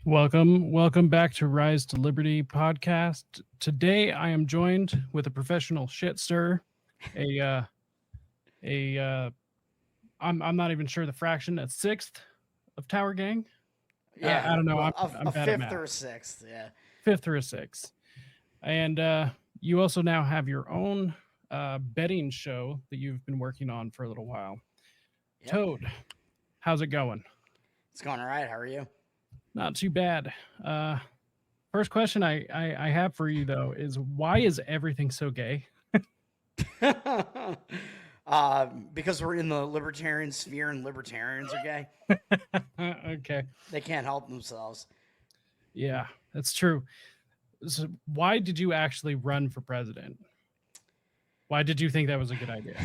Welcome back to Rise to Liberty podcast. Today I am joined with a professional shit stir, a a I'm not even sure the fraction, a sixth of Tower Gang. I Yeah, don't know. well, I'm a bad at fifth math. or a sixth. Yeah. Fifth or a sixth, and you also now have your own betting show that you've been working on for a little while. Yep. Toad, how's it going? It's going all right. How are you? Not too bad. First question I have for you though is why is everything so gay? Because we're in the libertarian sphere and libertarians are gay. Okay. They can't help themselves. Yeah, that's true. So why did you actually run for president? Why did you think that was a good idea?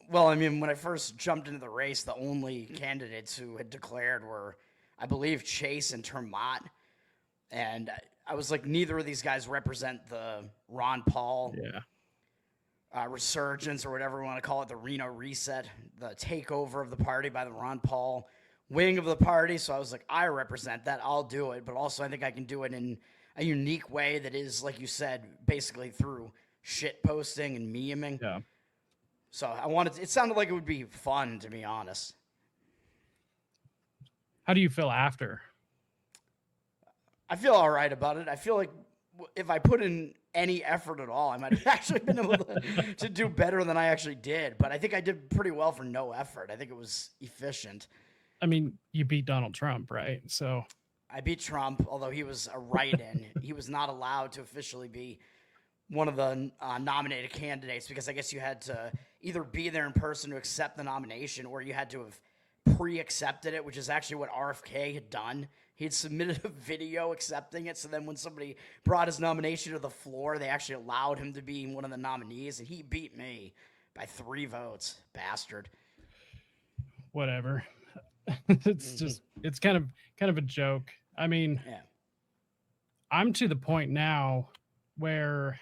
Well, I mean, when I first jumped into the race, the only candidates who had declared were, I believe, Chase and Termott. And I was like, neither of these guys represent the Ron Paul Yeah. resurgence or whatever we want to call it, the Reno reset, the takeover of the party by the Ron Paul wing of the party. So I was like, I represent that. I'll do it. But also, I think I can do it in a unique way that is, like you said, basically through shit posting and memeing. Yeah. So I wanted it sounded like it would be fun, to be honest. How do you feel after? I feel all right about it. I feel like if I put in any effort at all, I might have actually been able to do better than I actually did. But I think I did pretty well for no effort. I think it was efficient. I mean, you beat Donald Trump, right? So I beat Trump, although he was a write-in. He was not allowed to officially be one of the nominated candidates because I guess you had to either be there in person to accept the nomination or you had to have pre-accepted it, which is actually what RFK had done. He had submitted a video accepting it, so then when somebody brought his nomination to the floor, they actually allowed him to be one of the nominees, and he beat me by 3 votes. Bastard. whatever. It's kind of a joke. I mean, Yeah. I'm to the point now where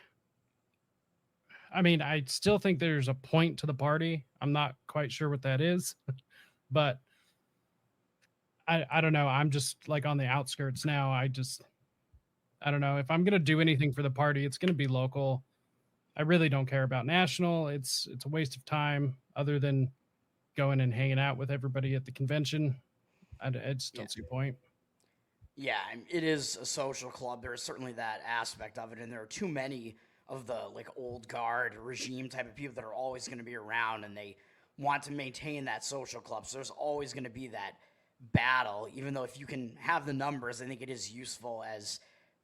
I mean, I still think there's a point to the party. I'm not quite sure what that is, but I don't know. I'm just like on the outskirts now. I don't know. If I'm gonna do anything for the party, it's gonna be local. I really don't care about national. It's a waste of time other than going and hanging out with everybody at the convention. I just Yeah. don't see a point. Yeah, it is a social club. There is certainly that aspect of it, and there are too many of the like old guard regime type of people that are always going to be around, and they want to maintain that social club. So there's always going to be that battle. Even though if you can have the numbers, I think it is useful as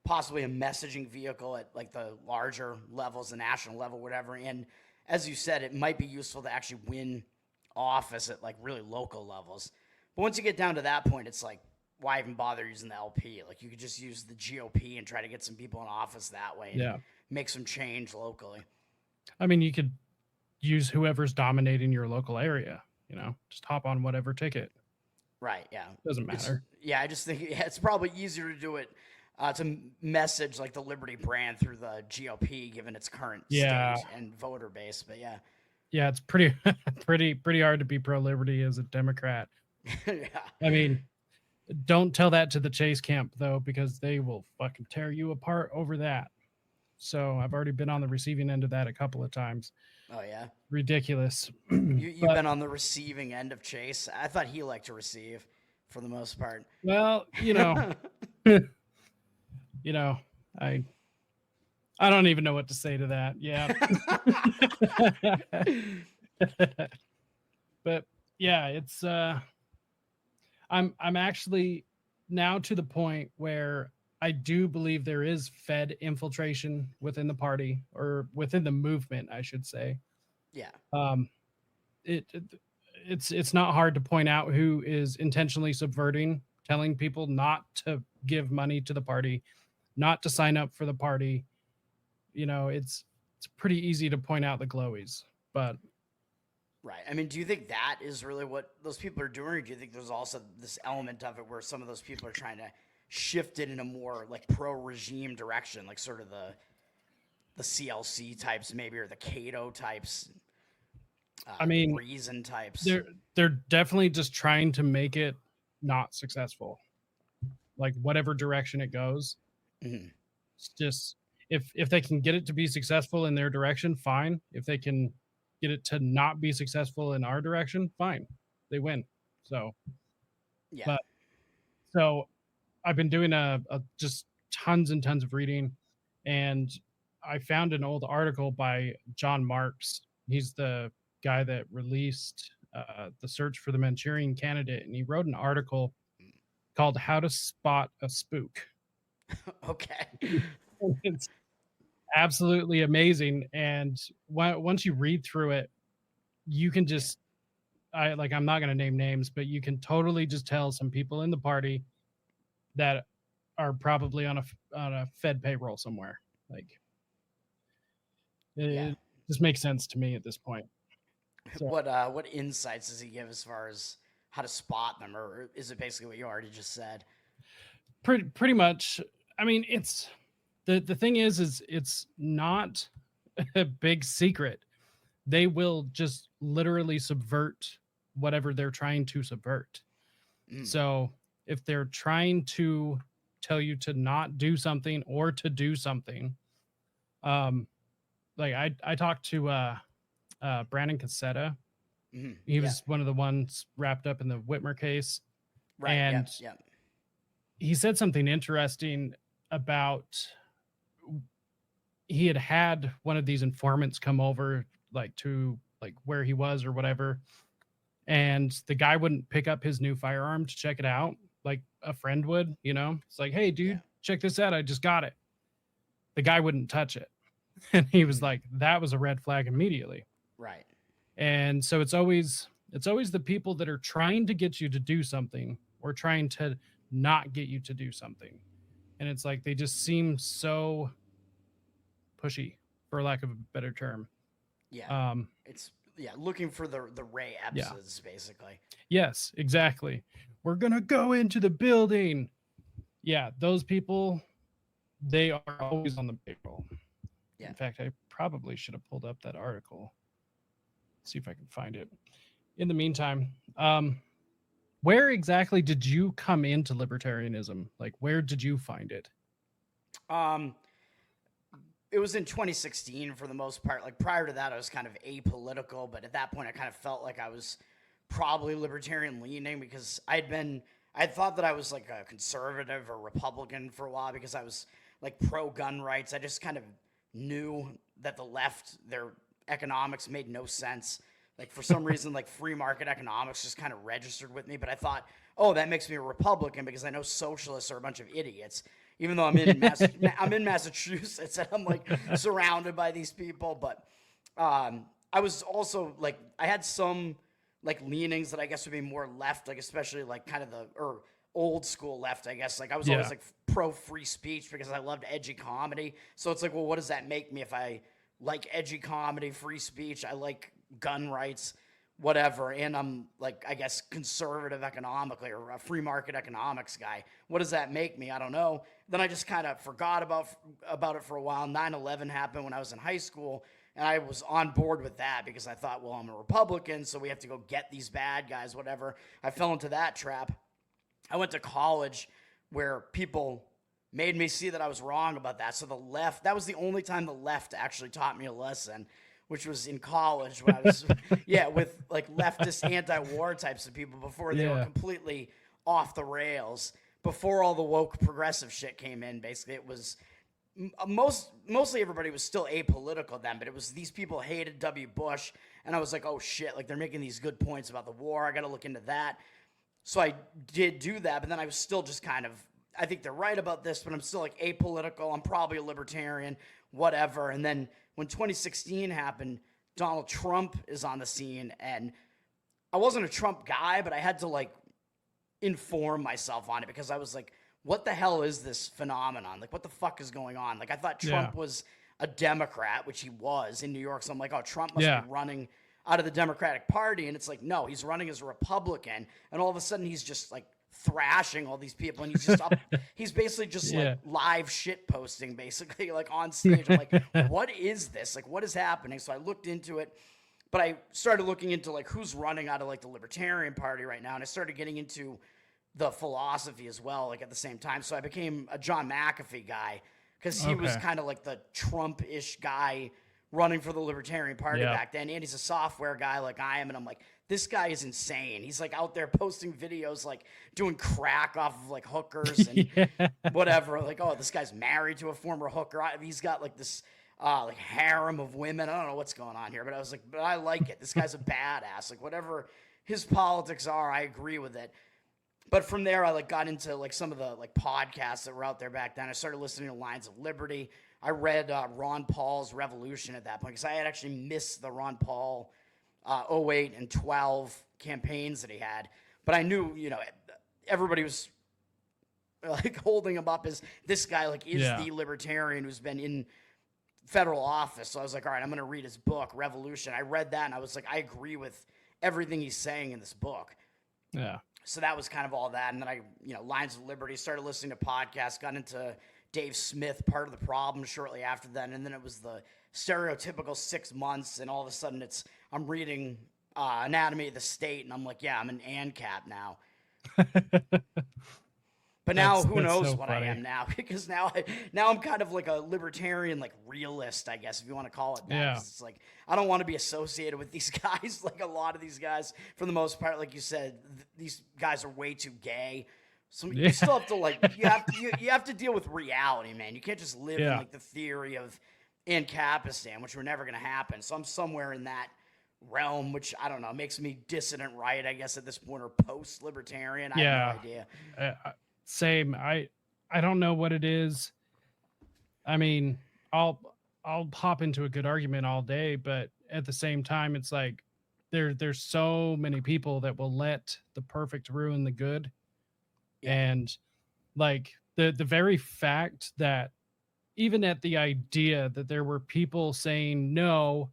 possibly a messaging vehicle at like the larger levels, the national level, whatever. And as you said, it might be useful to actually win office at like really local levels. But once you get down to that point, it's like, why even bother using the LP? Like you could just use the GOP and try to get some people in office that way and Yeah. make some change locally. I mean, you could use whoever's dominating your local area, just hop on whatever ticket. Right? Yeah. Doesn't It's matter. yeah. I just think it's probably easier to do it to message like the Liberty brand through the GOP, given its current Yeah. state and voter base. But yeah, Yeah, it's pretty pretty hard to be pro liberty as a Democrat. yeah, I mean, don't tell that to the Chase camp though, because they will fucking tear you apart over that. So I've already been on the receiving end of that a couple of times. oh yeah. Ridiculous. You've But been on the receiving end of Chase. I thought he liked to receive for the most part. well, you know, I I don't even know what to say to that. Yeah. But yeah, it's I'm actually now to the point where I do believe there is Fed infiltration within the party or within the movement, I should say. Yeah. Um, it's not hard to point out who is intentionally subverting, telling people not to give money to the party, not to sign up for the party. It's pretty easy to point out the glowies, but Right. I mean, do you think that is really what those people are doing, or do you think there's also this element of it where some of those people are trying to shift it in a more like pro-regime direction, like sort of the CLC types, maybe, or the Cato types, I mean, Reason types? they're definitely just trying to make it not successful. like whatever direction it goes. Mhm. It's just if they can get it to be successful in their direction, fine. If they can get it to not be successful in our direction, fine. They win. So, Yeah. but so I've been doing a just tons and tons of reading, and I found an old article by John Marks. He's the guy that released the Search for the Manchurian Candidate, and he wrote an article called "How to Spot a Spook." Okay. It's absolutely amazing, and once you read through it, you can Yeah. just I'm not going to name names, but you can totally just tell some people in the party that are probably on a Fed payroll somewhere. Like Yeah. it just makes sense to me at this point. So What insights does he give as far as how to spot them, or is it basically what you already just said? pretty much, I mean, it's the thing is it's not a big secret. They will just literally subvert whatever they're trying to subvert. Mm. So if they're trying to tell you to not do something or to do something, um, like I talked to Brandon Cassetta. Mhm. He Yeah. was one of the ones wrapped up in the Whitmer case, Right. and Yep. Yep. he said something interesting about he had one of these informants come over like to like where he was or whatever, and the guy wouldn't pick up his new firearm to check it out like a friend would, you know. It's like, hey Yeah. dude, check this out, I just got it. The guy wouldn't touch it. And he was Mhm. like, that was a red flag immediately. Right. And so it's always the people that are trying to get you to do something or trying to not get you to do something. And it's like they just seem so pushy, for lack of a better term. Yeah. Um, It's yeah, looking for the Ray yeah. Epses basically. Yes, exactly. We're gonna go into the building. Yeah, those people, they are always on the payroll. Yeah. In fact, I probably should have pulled up that article. See if I can find it. In the meantime, where exactly did you come into libertarianism? Like, where did you find it? Um, it was in 2016 for the most part. Like prior to that, I was kind of apolitical, but at that point, I kind of felt like I was probably libertarian leaning because I thought that I was like a conservative or Republican for a while because I was like pro gun rights. I just kind of knew that the left, their economics made no sense. Like for some reason, like free market economics just kind of registered with me. But I thought, oh, that makes me a Republican because I know socialists are a bunch of idiots. Even though I'm in Massachusetts and I'm like surrounded by these people, but I was also like I had some like leanings that I guess would be more left, like especially like kind of the or old school left, I guess. Like I was always Yeah. like pro free speech because I loved edgy comedy. So it's like, well, what does that make me if I like edgy comedy, free speech, I like gun rights, whatever, and I'm like I guess conservative economically or a free market economics guy. What does that make me? I don't know. Then I just kind of forgot about it for a while. 9/11 happened when I was in high school, and I was on board with that because I thought, well, I'm a Republican, so we have to go get these bad guys, whatever. I fell into that trap. I went to college where people made me see that I was wrong about that. So the left, that was the only time the left actually taught me a lesson, which was in college when I was, yeah, with like leftist anti war types of people before they were Yeah. completely off the rails. Before all the woke progressive shit came in, basically, it was mostly everybody was still apolitical then, but it was these people hated W. Bush, and I was like, oh shit, like they're making these good points about the war. I got to look into that. So I did do that, but then I was still just kind of, I think they're right about this, but I'm still like apolitical. I'm probably a libertarian, whatever. And then when 2016 happened, Donald Trump is on the scene, and I wasn't a Trump guy, but I had to like inform myself on it because I was like, what the hell is this phenomenon? Like, what the fuck is going on? Like, I thought Trump Yeah. was a Democrat, which he was in New York. So I'm like, oh, Trump must Yeah. be running out of the Democratic Party. And it's like, no, he's running as a Republican. And all of a sudden, he's just like thrashing all these people. And he's just up, he's basically just Yeah. like live shit posting, basically, like on stage. I'm like, what is this? Like, what is happening? So I looked into it. But I started looking into like who's running out of like the Libertarian Party right now, and I started getting into the philosophy as well, like at the same time. So I became a John McAfee guy because he was Okay. kind of like the Trump-ish guy running for the Libertarian Party Yeah. back then. And he's a software guy like I am. And I'm like, this guy is insane. He's like out there posting videos, like doing crack off of like hookers and Yeah. whatever. Like, oh, this guy's married to a former hooker. He's got like this like harem of women. I don't know what's going on here, but I was like, but I like it. This guy's a badass. Like whatever his politics are, I agree with it. But from there, I like got into like some of the like podcasts that were out there back then. I started listening to Lines of Liberty. I read Ron Paul's Revolution at that point because I had actually missed the Ron Paul 08 and 12 campaigns that he had. But I knew, you know, everybody was like holding him up as this guy like is Yeah. the libertarian who's been in federal office. So I was like, all right, I'm going to read his book, Revolution. I read that and I was like, I agree with everything he's saying in this book. Yeah. So that was kind of all that. And then I, you know, Lines of Liberty, started listening to podcasts, got into Dave Smith, Part of the Problem, shortly after that. And then it was the stereotypical 6 months. And all of a sudden I'm reading Anatomy of the State. And I'm like, yeah, I'm an ANCAP now. But now who That's knows so what funny. I am now? Because now I'm kind of like a libertarian, like realist, I guess, if you want to call it that. Yeah. 'Cause it's like I don't want to be associated with these guys. Like a lot of these guys, for the most part, like you said, these guys are way too gay. So Yeah. you still have to like you have to deal with reality, man. You can't just live in Yeah. like the theory of Ancapistan, which were never gonna happen. So I'm somewhere in that realm, which I don't know, makes me dissident right, I guess, at this point, or post libertarian. I Yeah. have no idea. Same. I don't know what it is. I mean, I'll hop into a good argument all day, but at the same time, it's like there's so many people that will let the perfect ruin the good. Yeah. And like the very fact that even at the idea that there were people saying, no,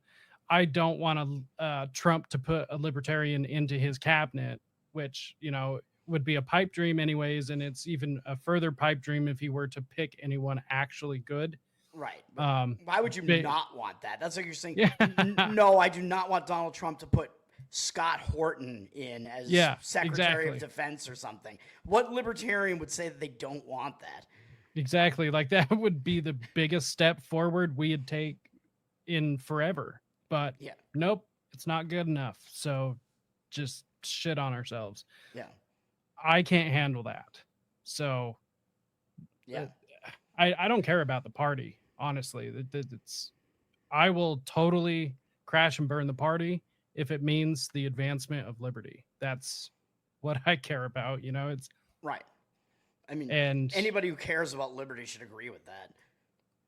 I don't want Trump to put a libertarian into his cabinet, which, you know, would be a pipe dream anyways. And it's even a further pipe dream if he were to pick anyone actually good. Right. But Um, why would you but- not want that? That's like you're saying, Yeah. No, I do not want Donald Trump to put Scott Horton in as Yeah, Secretary exactly. of Defense or something. What libertarian would say that they don't want that? Exactly. Like that would be the biggest step forward we'd take in forever. But Yeah. nope, it's not good enough. So just shit on ourselves. Yeah. I can't handle that. So Yeah. I don't care about the party, honestly. It's I will totally crash and burn the party if it means the advancement of liberty. That's what I care about, you know. It's Right. I mean, and anybody who cares about liberty should agree with that.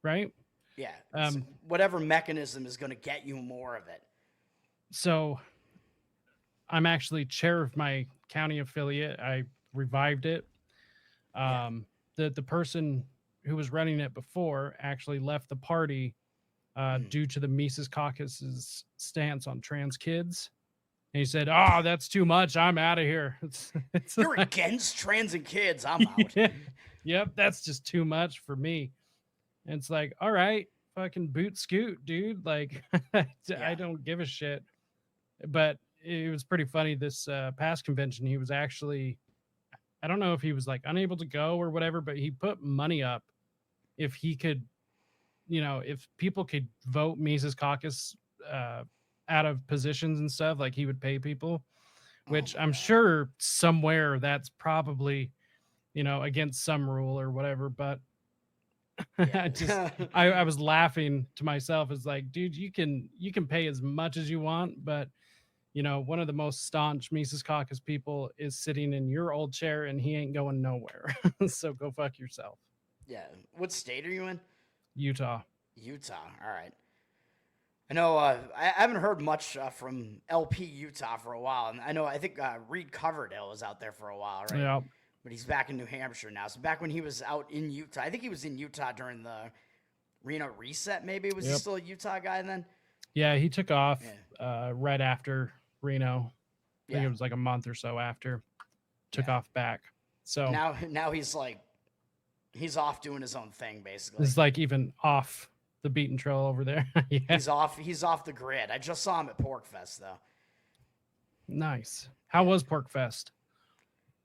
right. Yeah. It's whatever mechanism is going to get you more of it. So I'm actually chair of my county affiliate. I revived it. Yeah. The person who was running it before actually left the party due to the Mises Caucus's stance on trans kids. And he said, "Oh, that's too much. I'm out of here." It's You're like, against trans and kids. I'm out. yeah, yep, that's just too much for me. And it's like, all right, fucking boot scoot, dude. Like, Yeah. I don't give a shit. But it was pretty funny. This past convention, he was actually, I don't know if he was like unable to go or whatever, but he put money up if he could, you know, if people could vote Mises Caucus out of positions and stuff, like he would pay people, which my I'm God. sure somewhere that's probably, you know, against some rule or whatever. But Yeah. I just I was laughing to myself. It's like, dude, you can pay as much as you want, but you know, one of the most staunch Mises Caucus people is sitting in your old chair and he ain't going nowhere. So go fuck yourself. Yeah. What state are you in? Utah. Utah. All right. I know I haven't heard much from LP Utah for a while. And I think Reed Coverdale was out there for a while, right? Yeah. But he's back in New Hampshire now. So back when he was out in Utah, I think he was in Utah during the Reno reset, maybe. Was he Yep. still a Utah guy then? Yeah, he took off right after Reno. I think Yeah. it was like a month or so after. Took Yeah. off back. So Now he's like, he's off doing his own thing, basically. it's like even off the beaten trail over there. Yeah. He's off the grid. I just saw him at Pork Fest though. Nice. How was Pork Fest?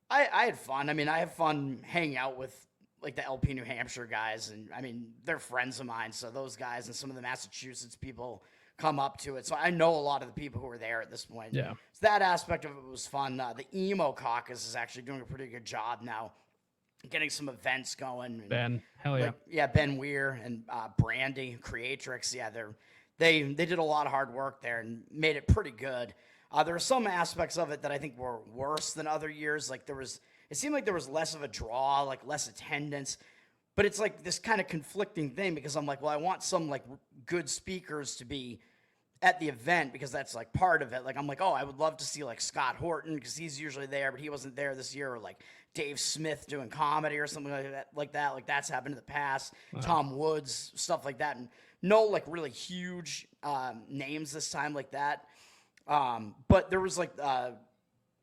I had fun. I mean, I have fun hanging out with like the LP New Hampshire guys, and I mean, they're friends of mine. So those guys and some of the Massachusetts people come up to it. So I know a lot of the people who are there at this point. Yeah. So that aspect of it was fun. The emo caucus is actually doing a pretty good job now, getting some events going. And, Ben, hell yeah. like, yeah, Ben Weir and Brandy Creatrix. Yeah, they did a lot of hard work there and made it pretty good. There were some aspects of it that I think were worse than other years. Like it seemed like there was less of a draw, like less attendance. But it's like this kind of conflicting thing because I'm like, well, I want some like good speakers to be at the event because that's like part of it. Like I'm like, oh, I would love to see like Scott Horton because he's usually there, but he wasn't there this year, or like Dave Smith doing comedy or something like that. Like that's happened in the past. Tom Woods, stuff like that, and no like really huge names this time like that. But there was like I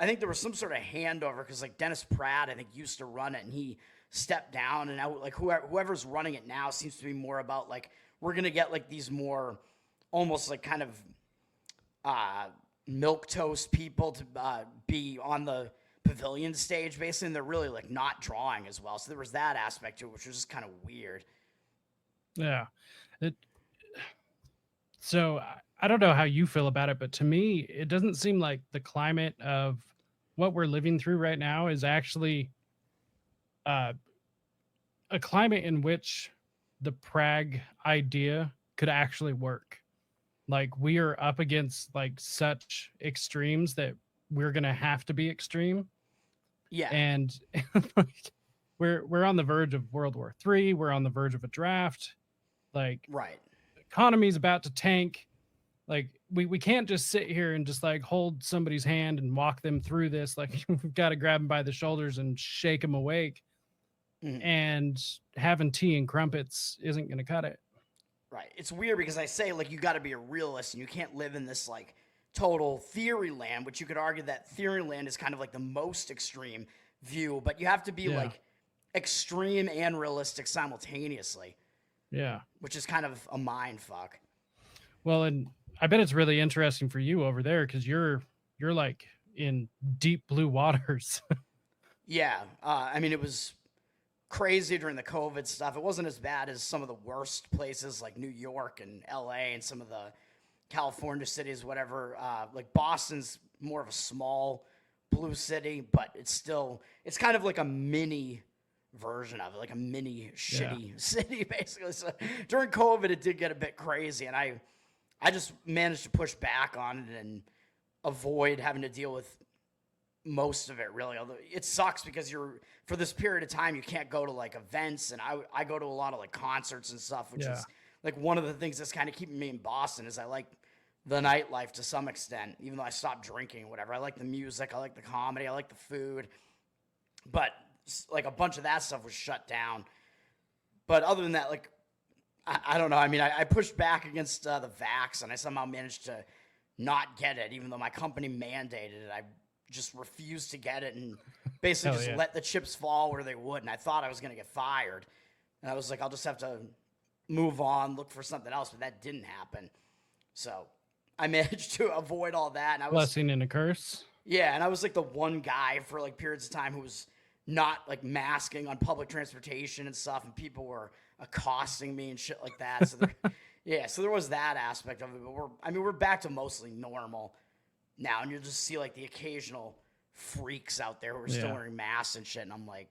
think there was some sort of handover because like Dennis Pratt I think used to run it and he stepped down, and now like whoever's running it now seems to be more about like we're gonna get like these more almost like kind of milk toast people to be on the pavilion stage basically, and they're really like not drawing as well. So there was that aspect to it, which was just kind of weird. Yeah. So I don't know how you feel about it, but to me, it doesn't seem like the climate of what we're living through right now is actually a climate in which the Prague idea could actually work. Like we are up against like such extremes that we're gonna have to be extreme. Yeah. And we're on the verge of World War III. We're on the verge of a draft. Like right. Economy's about to tank. Like we can't just sit here and just like hold somebody's hand and walk them through this. Like we've got to grab them by the shoulders and shake them awake. And having tea and crumpets isn't going to cut it. Right. It's weird because I say like you got to be a realist and you can't live in this like total theory land, which you could argue that theory land is kind of like the most extreme view, but you have to be like extreme and realistic simultaneously. Yeah. Which is kind of a mind fuck. Well, and I bet it's really interesting for you over there because you're like in deep blue waters. Yeah. I mean, it was crazy during the COVID stuff. It wasn't as bad as some of the worst places like New York and LA and some of the California cities, whatever. Like Boston's more of a small blue city, but it's kind of like a mini version of it, like a mini shitty city, basically. So during COVID, it did get a bit crazy, and I just managed to push back on it and avoid having to deal with most of it, really. Although it sucks because for this period of time, you can't go to like events, and I go to a lot of like concerts and stuff, which is like one of the things that's kind of keeping me in Boston is I like the nightlife to some extent, even though I stopped drinking or whatever. I like the music, I like the comedy, I like the food, but like a bunch of that stuff was shut down. But other than that, like I don't know. I mean, I pushed back against the vax, and I somehow managed to not get it, even though my company mandated it. I just refused to get it and basically just let the chips fall where they would. And I thought I was going to get fired. And I was like, I'll just have to move on, look for something else. But that didn't happen. So I managed to avoid all that. And I was blessing and a curse. Yeah. And I was like the one guy for like periods of time who was not like masking on public transportation and stuff. And people were accosting me and shit like that. So so there was that aspect of it. But we're back to mostly normal now, and you'll just see like the occasional freaks out there who are still wearing masks and shit, and I'm like,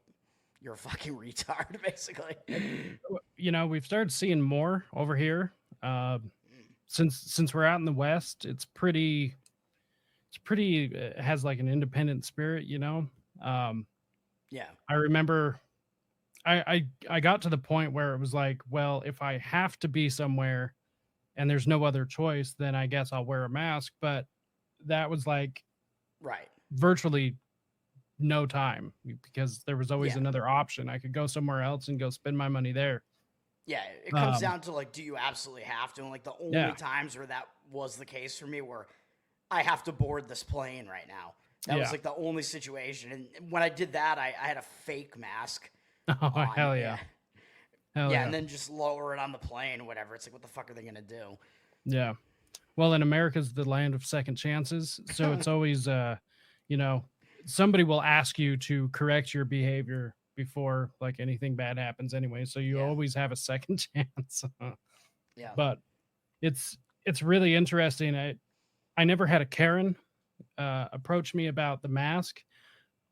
you're a fucking retard, basically. You know, we've started seeing more over here. Since we're out in the West, it's pretty has like an independent spirit, you know. I remember I got to the point where it was like, well, if I have to be somewhere and there's no other choice, then I guess I'll wear a mask. But that was like virtually no time because there was always another option. I could go somewhere else and go spend my money there. Yeah, it comes down to like, do you absolutely have to? And like the only times where that was the case for me were I have to board this plane right now. That was like the only situation. And when I did that, I had a fake mask. Oh, hell yeah. Hell yeah, and then just lower it on the plane or whatever. It's like, what the fuck are they going to do? Yeah. Well, and America's the land of second chances. So it's always, you know, somebody will ask you to correct your behavior before like anything bad happens anyway. So you Yeah. always have a second chance. Yeah. But it's really interesting. I never had a Karen approach me about the mask,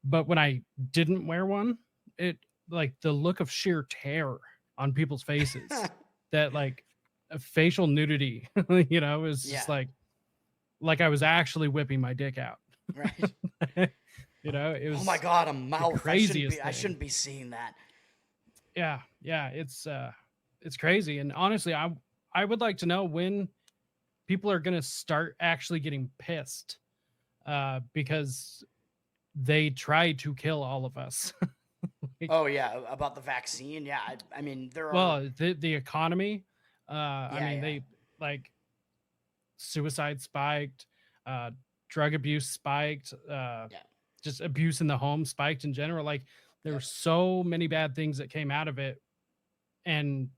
but when I didn't wear one, it like the look of sheer terror on people's faces, that like facial nudity, you know, is Yeah. just like I was actually whipping my dick out. Right. You know, it Oh my was God, a the mouth. craziest I thing. shouldn't be seeing that. Yeah, yeah, it's crazy. And honestly, I would like to know when people are going to start actually getting pissed because they tried to kill all of us. Like, Oh yeah, about the vaccine. Yeah, I mean there are. well, the economy, I Yeah, mean, yeah, they like suicide spiked, uh, drug abuse spiked, yeah. just abuse in the home spiked in general. Like there were Yep. so many bad things that came out of it, and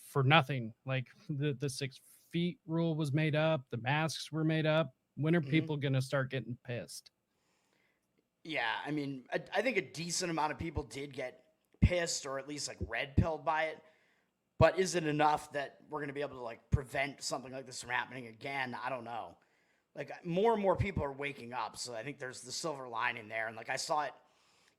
for nothing. Like the 6 feet rule was made up, the masks were made up. When are Hmm. people gonna start getting pissed? Yeah, I mean, I think a decent amount of people did get pissed or at least like red pilled by it. But is it enough that we're going to be able to like prevent something like this from happening again? I don't know. Like more and more people are waking up, so I think there's the silver lining there. And like I saw it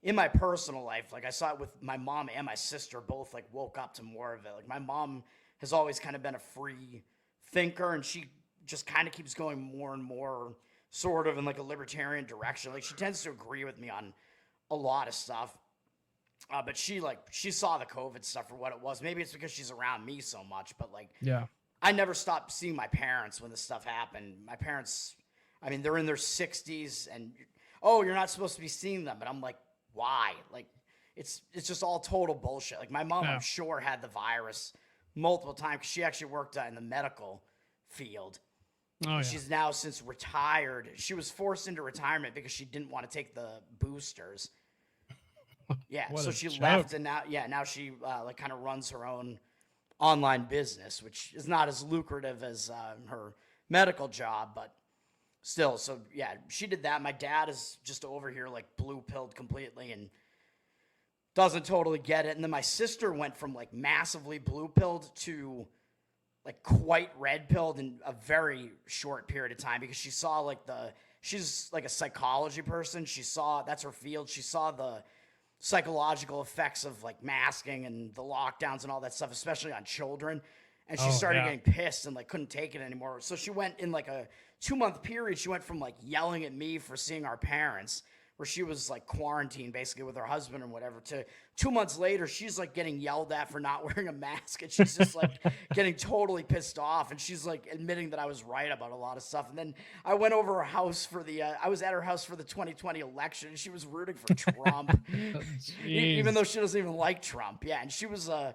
in my personal life, like I saw it with my mom and my sister both like woke up to more of it. Like my mom has always kind of been a free thinker, and she just kind of keeps going more and more sort of in like a libertarian direction. Like she tends to agree with me on a lot of stuff. But she saw the COVID stuff for what it was. Maybe it's because she's around me so much, but like Yeah. I never stopped seeing my parents when this stuff happened. My parents, I mean, they're in their 60s, and oh, you're not supposed to be seeing them. But I'm like, why? Like, it's just all total bullshit. Like my mom, I'm Yeah. sure had the virus multiple times because she actually worked in the medical field. Oh And yeah. she's now since retired. She was forced into retirement because she didn't want to take the boosters. Yeah, What so a she joke. left, and now she like kind of runs her own online business, which is not as lucrative as her medical job, but still. So yeah, she did that. My dad is just over here like blue pilled completely and doesn't totally get it. And then my sister went from like massively blue pilled to like quite red pilled in a very short period of time because she saw like she's like a psychology person. She saw that's her field. She saw the psychological effects of like masking and the lockdowns and all that stuff, especially on children. And she Oh started yeah. getting pissed and like couldn't take it anymore. So she went in like a 2 month period. She went from like yelling at me for seeing our parents, where she was like quarantined basically with her husband or whatever, to 2 months later, she's like getting yelled at for not wearing a mask. And she's just like getting totally pissed off. And she's like admitting that I was right about a lot of stuff. And then I went over her house for I was at her house for the 2020 election, and she was rooting for Trump, even though Jeez. she doesn't even like Trump. Yeah. And she was a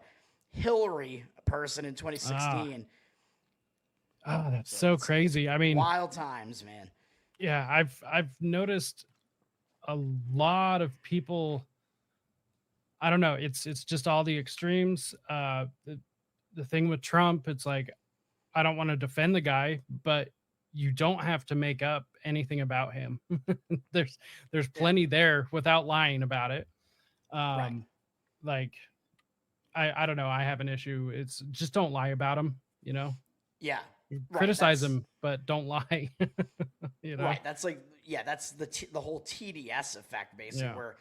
Hillary person in Ah. 2016. Oh, that's So so it's crazy. I mean, wild times, man. yeah, I've noticed a lot of people. I don't know. It's just all the extremes. The thing with Trump, it's like I don't want to defend the guy, but you don't have to make up anything about him. there's there's Yeah. plenty there without lying about it. Right. Um, like I don't know. I have an issue. It's just don't lie about him. You know, Yeah. Right. criticize him, but don't lie. You know. Right. That's like yeah. That's the whole TDS effect, basically, Yeah. where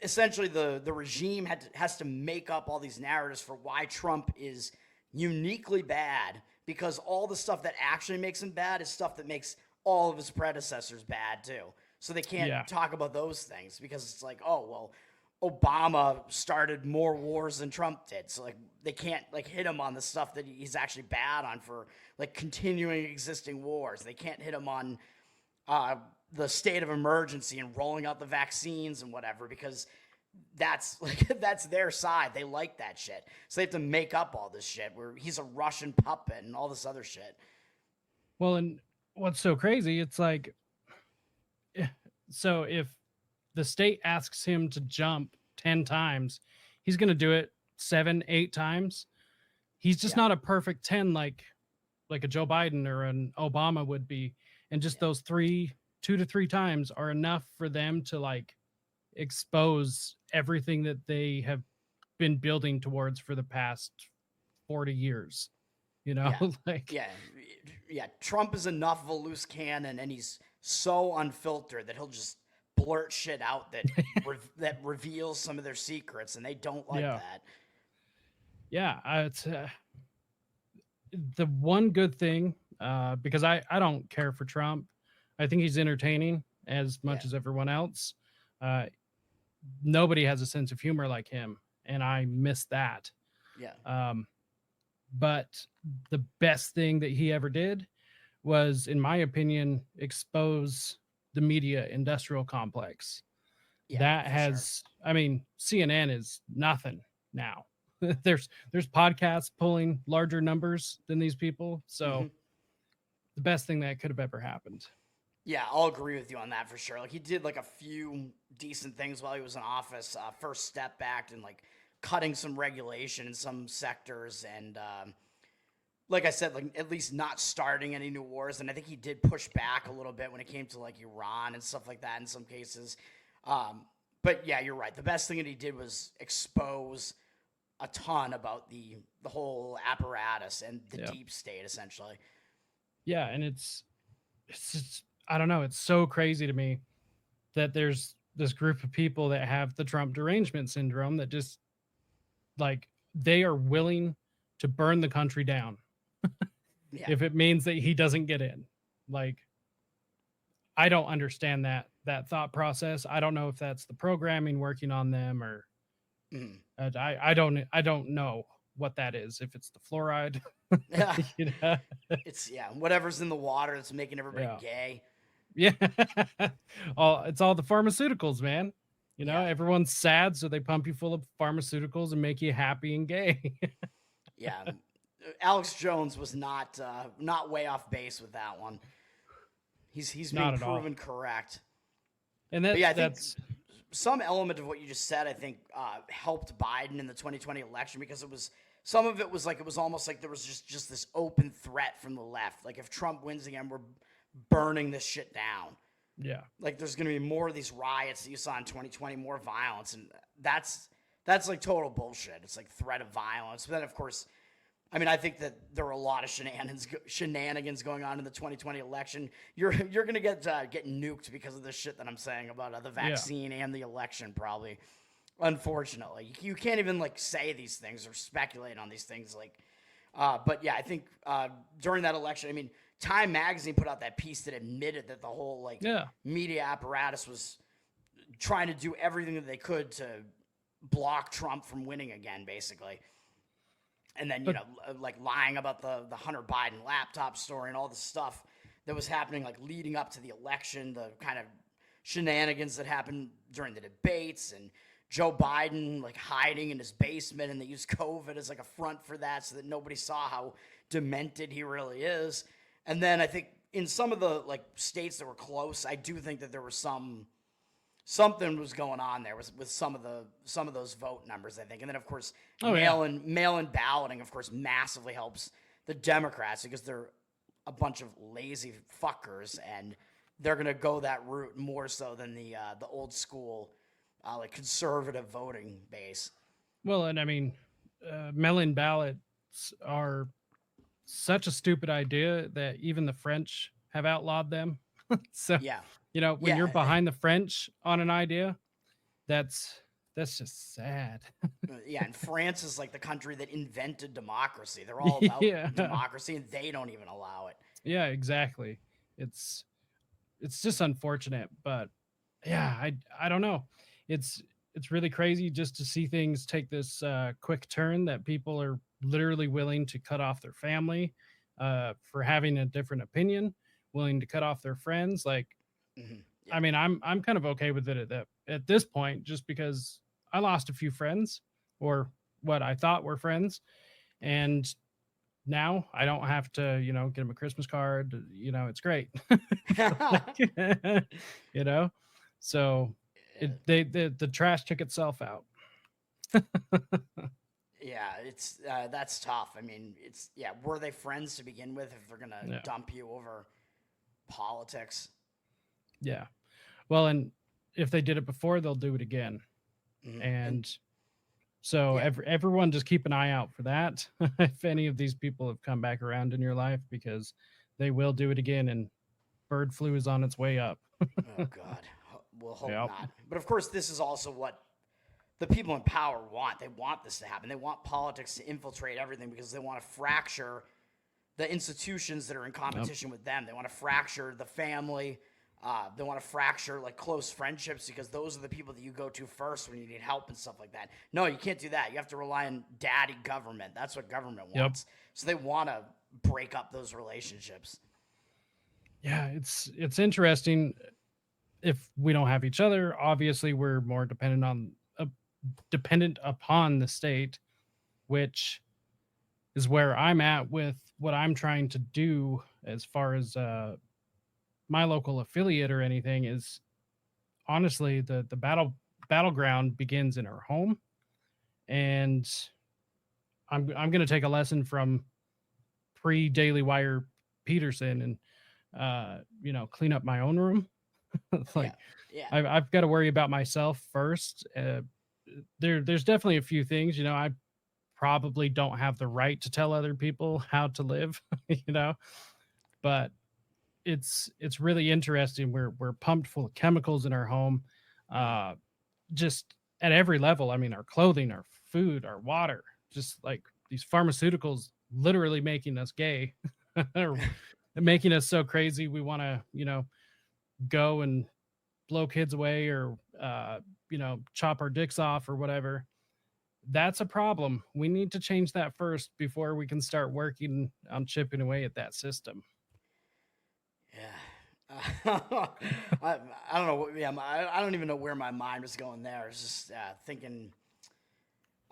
essentially the regime has to make up all these narratives for why Trump is uniquely bad, because all the stuff that actually makes him bad is stuff that makes all of his predecessors bad too. So they can't Yeah. talk about those things because it's like, oh well, Obama started more wars than Trump did. So like they can't like hit him on the stuff that he's actually bad on for like continuing existing wars. They can't hit him on uh, the state of emergency and rolling out the vaccines and whatever, because that's like that's their side. They like that shit. So they have to make up all this shit where he's a Russian puppet and all this other shit. Well, and what's so crazy, it's like, eh, so if the state asks him to jump 10 times, he's going to do it 7, 8 times. He's just Yeah. not a perfect 10 like a Joe Biden or an Obama would be. And just Yeah. those 3 2 to 3 times are enough for them to like expose everything that they have been building towards for the past 40 years. You know, Yeah, like yeah, yeah. Trump is enough of a loose cannon, and he's so unfiltered that he'll just blurt shit out that that reveals some of their secrets, and they don't like yeah, that. yeah. It's the one good thing, because I don't care for Trump. I think he's entertaining as Yeah, much as everyone else. Uh, Nobody has a sense of humor like him, and I miss that. yeah, Um, but the best thing that he ever did was, in my opinion, expose the media industrial complex. yeah, That for sure. has, I mean, CNN is nothing now. There's podcasts pulling larger numbers than these people. Hmm. So the best thing that could have ever happened. Yeah, I'll agree with you on that for sure. Like he did like a few decent things while he was in office. First step back and like cutting some regulation in some sectors, and like I said, like at least not starting any new wars. And I think he did push back a little bit when it came to like Iran and stuff like that in some cases. Um, but yeah, you're right. The best thing that he did was expose a ton about the whole apparatus and the Yeah. deep state, essentially. Yeah. And it's just, I don't know. It's so crazy to me that there's this group of people that have the Trump derangement syndrome that just like they are willing to burn the country down Yeah. if it means that he doesn't get in. Like, I don't understand that thought process. I don't know if that's the programming working on them, or Mhm. I don't know what that is. If it's the fluoride, Yeah. you know? It's yeah, whatever's in the water that's making everybody Yeah, gay. yeah. All it's all the pharmaceuticals, man. You know, Yeah. everyone's sad, so they pump you full of pharmaceuticals and make you happy and gay. Yeah. Alex Jones was not way off base with that one. He's being Not at all. proven correct. And But yeah, I think that's some element of what you just said, I think, helped Biden in the 2020 election because it was some of it was like it was almost like there was just this open threat from the left. Like if Trump wins again, we're burning this shit down. yeah. Like there's going to be more of these riots that you saw in 2020, more violence, and that's like total bullshit. It's like threat of violence. But then of course, I mean, I think that there were a lot of shenanigans going on in the 2020 election. You're going to get nuked because of this shit that I'm saying about the Yeah. vaccine and the election. Probably, unfortunately, you can't even like say these things or speculate on these things. Like, but yeah, I think during that election, I mean, Time Magazine put out that piece that admitted that the whole like Yeah. media apparatus was trying to do everything that they could to block Trump from winning again, basically. And then, you But know, like lying about the Hunter Biden laptop story and all the stuff that was happening, like leading up to the election, the kind of shenanigans that happened during the debates, and Joe Biden like hiding in his basement, and they used COVID as like a front for that so that nobody saw how demented he really is. And then I think in some of the like states that were close, I do think that there was something was going on there with some of those vote numbers, I think. And then of course oh yeah. mail in balloting of course massively helps the Democrats because they're a bunch of lazy fuckers and they're gonna go that route more so than the old school like conservative voting base. Well, and I mean, mail-in ballots are such a stupid idea that even the French have outlawed them. So, Yeah. you know, when you're Yeah. behind the French on an idea, that's just sad. Yeah, and France is like the country that invented democracy. They're all about Yeah. democracy and they don't even allow it. Yeah, exactly. It's it's just unfortunate, but yeah, I don't know. It's it's really crazy just to see things take this quick turn that people are literally willing to cut off their family for having a different opinion, willing to cut off their friends. Like, Yeah. I mean, I'm kind of okay with it at this point, just because I lost a few friends, or what I thought were friends, and now I don't have to, you know, get them a Christmas card. You know, it's great. You know, so the trash took itself out. Yeah, it's that's tough. I mean, it's yeah. Were they friends to begin with? If they're gonna Yeah. dump you over politics, Yeah. Well, and if they did it before, they'll do it again. And And so yeah, everyone just keep an eye out for that. If any of these people have come back around in your life, because they will do it again, and bird flu is on its way up. oh God, we'll hope Yep. not. But of course, this is also what the people in power want. They want this to happen. They want politics to infiltrate everything because they want to fracture the institutions that are in Yep. competition with them. They want to fracture the family. They want to fracture like close friendships because those are the people that you go to first when you need help and stuff like that. No, you can't do that. You have to rely on daddy government. That's what government Yep. wants. So they want to break up those relationships. Yeah, it's interesting. If we don't have each other, obviously we're more dependent upon the state, which is where I'm at with what I'm trying to do as far as my local affiliate or anything. Is honestly the battleground begins in our home, and I'm going to take a lesson from pre Daily Wire Peterson, and clean up my own room. Yeah, Like yeah, I've got to worry about myself first. There's definitely a few things, I probably don't have the right to tell other people how to live, but it's really interesting. We're pumped full of chemicals in our home, uh, just at every level. I mean, our clothing, our food, our water, just like these pharmaceuticals, literally making us gay, or making us so crazy. We want to, go and blow kids away, or chop our dicks off or whatever. That's a problem. We need to change that first before we can start working on chipping away at that system. yeah. I, I don't know. Yeah, I don't even know where my mind was going there. I was just thinking.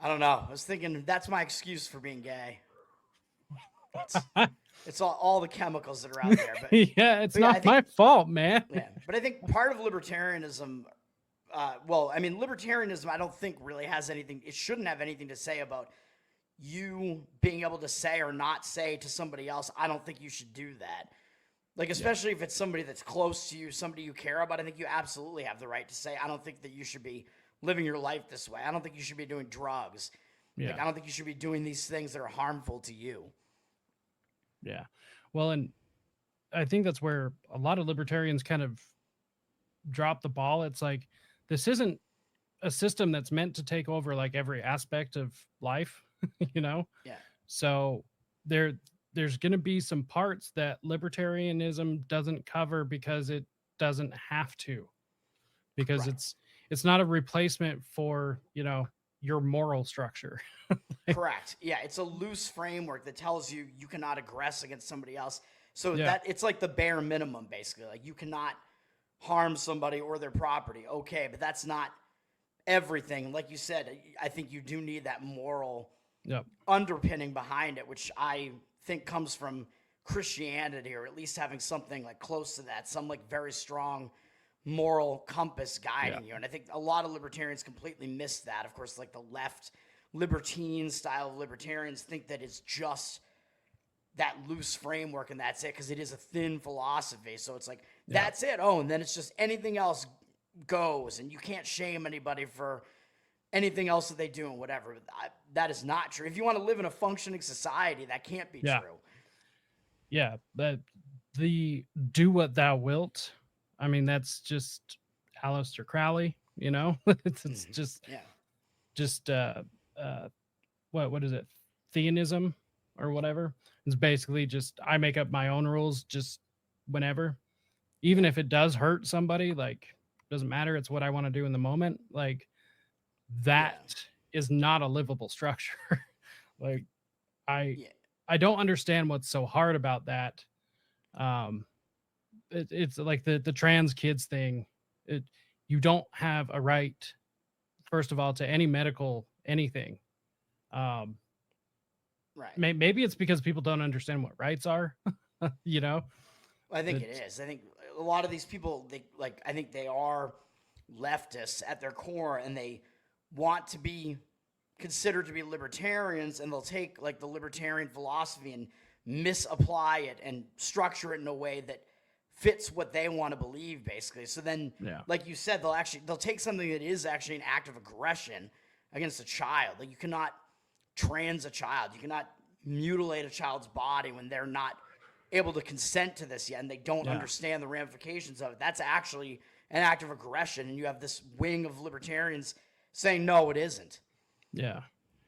I don't know. I was thinking that's my excuse for being gay. It's it's all the chemicals that are out there. Yeah, it's But yeah, I not think my fault, man. yeah. But I think part of libertarianism. Well, I mean, libertarianism. I don't think really has anything. It shouldn't have anything to say about you being able to say or not say to somebody else. I don't think you should do that. Like, Yeah, especially if it's somebody that's close to you, somebody you care about, I think you absolutely have the right to say, I don't think that you should be living your life this way. I don't think you should be doing drugs. Like, yeah, I don't think you should be doing these things that are harmful to you. yeah. Well, and I think that's where a lot of libertarians kind of drop the ball. It's like, this isn't a system that's meant to take over like every aspect of life, you know? Yeah. So there there's going to be some parts that libertarianism doesn't cover because it doesn't have to, because Right. it's not a replacement for, your moral structure. Correct. Yeah. It's a loose framework that tells you you cannot aggress against somebody else. So Yeah. that it's like the bare minimum, basically. Like, you cannot harm somebody or their property. Okay. But that's not everything. Like you said, I think you do need that moral Yep. underpinning behind it, which I think comes from Christianity, or at least having something like close to that, some like very strong moral compass Yeah. guiding you. And I think a lot of libertarians completely miss that. Of course, like the left libertine style of libertarians think that it's just that loose framework and that's it, because it is a thin philosophy. So it's like, Yeah. that's it. Oh, and then it's just anything else goes, and you can't shame anybody for anything else that they do and whatever. That is not true. If you want to live in a functioning society, that can't be Yeah. true. Yeah. But the do what thou wilt, I mean, that's just Aleister Crowley, it's Mhm. just Yeah. just uh what is it, theism or whatever. It's basically just, I make up my own rules just whenever, even Yeah. if it does hurt somebody. Like, doesn't matter, it's what I want to do in the moment. Like, Yeah. that is not a livable structure. Like, i Yeah. I don't understand what's so hard about that. um it's like the trans kids thing. it you don't have a right, first of all, to any medical anything. um Right. maybe it's because people don't understand what rights are. you know I think it it's is. I think a lot of these people, they like. I think they are leftists at their core, and they want to be considered to be libertarians, and they'll take like the libertarian philosophy and misapply it and structure it in a way that fits what they want to believe, basically. So then, Yeah. like you said, they'll take something that is actually an act of aggression against a child. Like, you cannot trans a child, you cannot mutilate a child's body when they're not able to consent to this yet and they don't Yeah. understand the ramifications of it. That's actually an act of aggression, and you have this wing of libertarians saying no, it isn't. Yeah.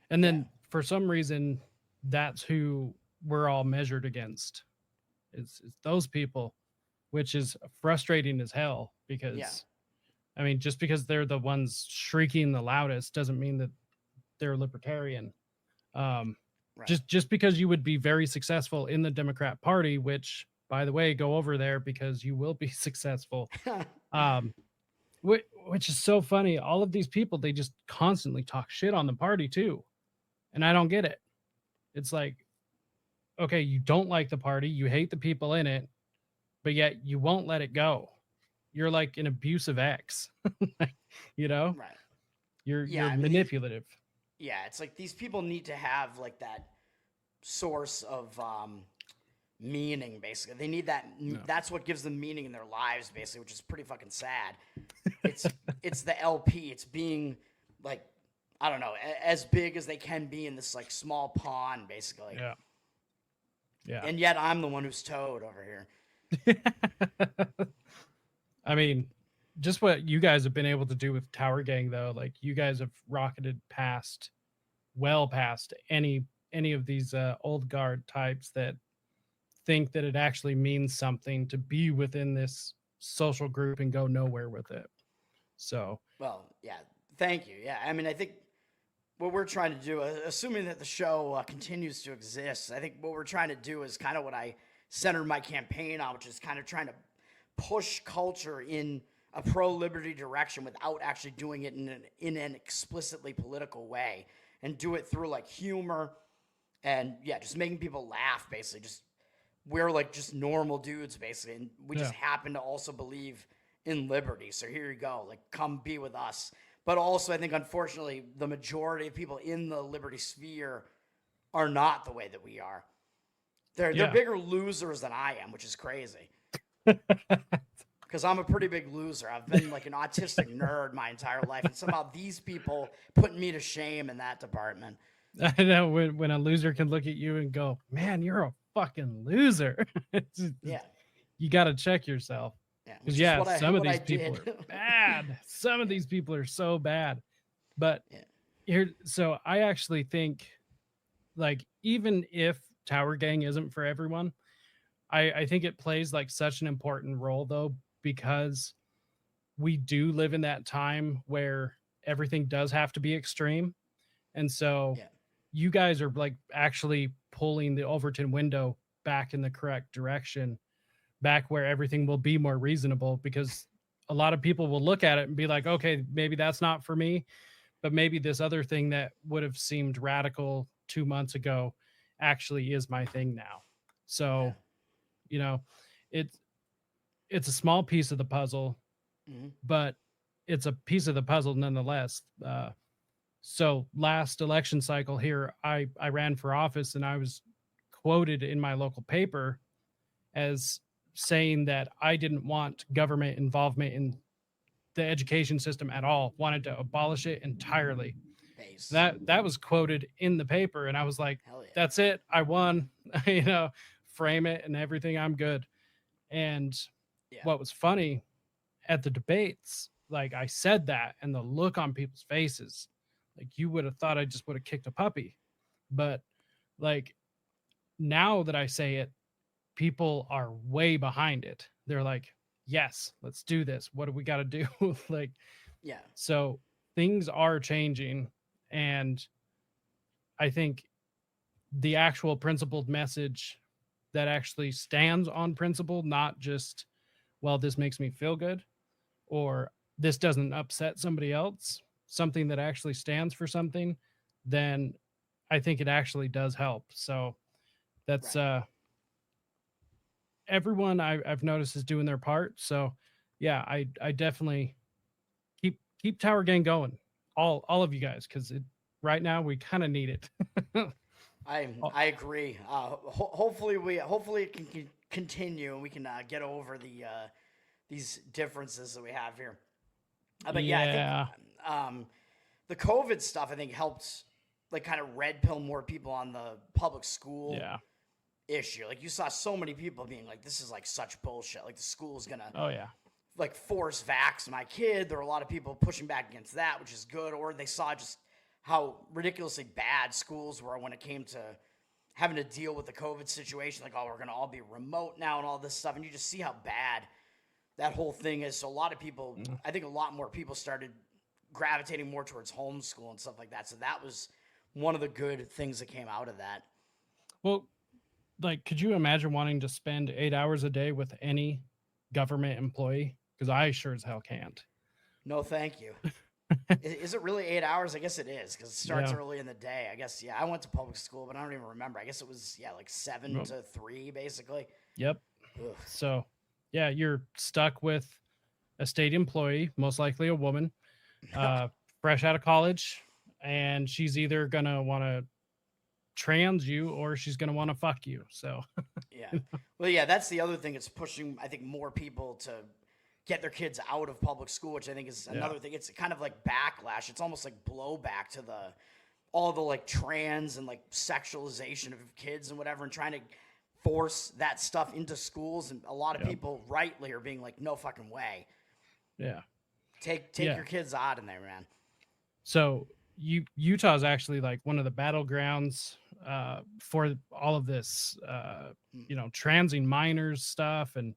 And then for some reason, that's who we're all measured against. It's those people, which is frustrating as hell because, I mean, just because they're the ones shrieking the loudest doesn't mean that they're libertarian. Right. Just because you would be very successful in the Democrat Party, which, by the way, go over there because you will be successful. Which is so funny. All of these people, they just constantly talk shit on the party too. And I don't get it. It's like, okay, you don't like the party, you hate the people in it, but yet you won't let it go. You're like an abusive ex, you know? Right. You're Yeah, I mean, manipulative. Yeah, it's like these people need to have like that source of meaning, basically. They need that. That's what gives them meaning in their lives, basically, which is pretty fucking sad. It's the LP. It's being like, I don't know, as big as they can be in this like small pond, basically. Yeah. Yeah. And yet I'm the one who's towed over here. I mean, just what you guys have been able to do with Tower Gang, though, like you guys have rocketed well past any of these old guard types that think that it actually means something to be within this social group and go nowhere with it. So, well, yeah, thank you. Yeah, I mean, I think what we're trying to do, assuming that the show continues to exist, I think what we're trying to do is kind of what I centered my campaign on, which is kind of trying to push culture in a pro-liberty direction without actually doing it in an explicitly political way, and do it through like humor and just making people laugh, basically. Just we're like just normal dudes, basically, and we just happen to also believe in liberty. So here you go, like come be with us. But also, I think unfortunately, the majority of people in the liberty sphere are not the way that we are. They're bigger losers than I am, which is crazy. Because I'm a pretty big loser. I've been like an autistic nerd my entire life, and somehow these people put me to shame in that department. I know when a loser can look at you and go, "Man, you're a fucking loser." You got to check yourself. Because some of these people are bad. Some of these people are so bad. But so I actually think, like, even if Tower Gang isn't for everyone, I think it plays like such an important role, though, because we do live in that time where everything does have to be extreme. And so you guys are like actually pulling the Overton window back in the correct direction, back where everything will be more reasonable, because a lot of people will look at it and be like, okay, maybe that's not for me, but maybe this other thing that would have seemed radical 2 months ago actually is my thing now. So, you know, it's a small piece of the puzzle, but it's a piece of the puzzle nonetheless. So last election cycle here, I ran for office, and I was quoted in my local paper as saying that I didn't want government involvement in the education system at all, wanted to abolish it entirely. That was quoted in the paper, and I was like, that's it, I won. Frame it and everything, I'm good. And what was funny at the debates, like I said that, and the look on people's faces, like you would have thought I just would have kicked a puppy. But like now that I say it, people are way behind it. They're like, yes, let's do this. What do we got to do? So things are changing. And I think the actual principled message that actually stands on principle, not just, well, this makes me feel good, or this doesn't upset somebody else, something that actually stands for something, then I think it actually does help. So that's everyone I've noticed is doing their part. So yeah, I definitely keep Tower Gang going, all of you guys, because right now we kind of need it. I agree. Hopefully it can continue and we can get over these differences that we have here. But yeah, I think the COVID stuff I think helped like kind of red pill more people on the public school issue. Like you saw so many people being like, "This is like such bullshit. Like the school's gonna like force vax my kid." There were a lot of people pushing back against that, which is good. Or they saw just how ridiculously bad schools were when it came to having to deal with the COVID situation. Like, oh, we're gonna all be remote now and all this stuff, and you just see how bad that whole thing is. So a lot of people, I think a lot more people started gravitating more towards homeschool and stuff like that. So that was one of the good things that came out of that. Well, like, could you imagine wanting to spend 8 hours a day with any government employee? Because I sure as hell can't. No, thank you. Is it really 8 hours? I guess it is because it starts early in the day. I guess, yeah, I went to public school, but I don't even remember. I guess it was, like 7 to 3, basically. Yep. Ugh. So, yeah, you're stuck with a state employee, most likely a woman, fresh out of college, and she's either going to want to trans you or she's going to want to fuck you. So, yeah. Well, yeah, that's the other thing. It's pushing, I think, more people to get their kids out of public school, which I think is another thing. It's kind of like backlash. It's almost like blowback to all the like trans and like sexualization of kids and whatever, and trying to force that stuff into schools. And a lot of people rightly are being like, no fucking way. Yeah. Take your kids out in there, man. So Utah is actually like one of the battlegrounds for all of this, transing minors stuff. And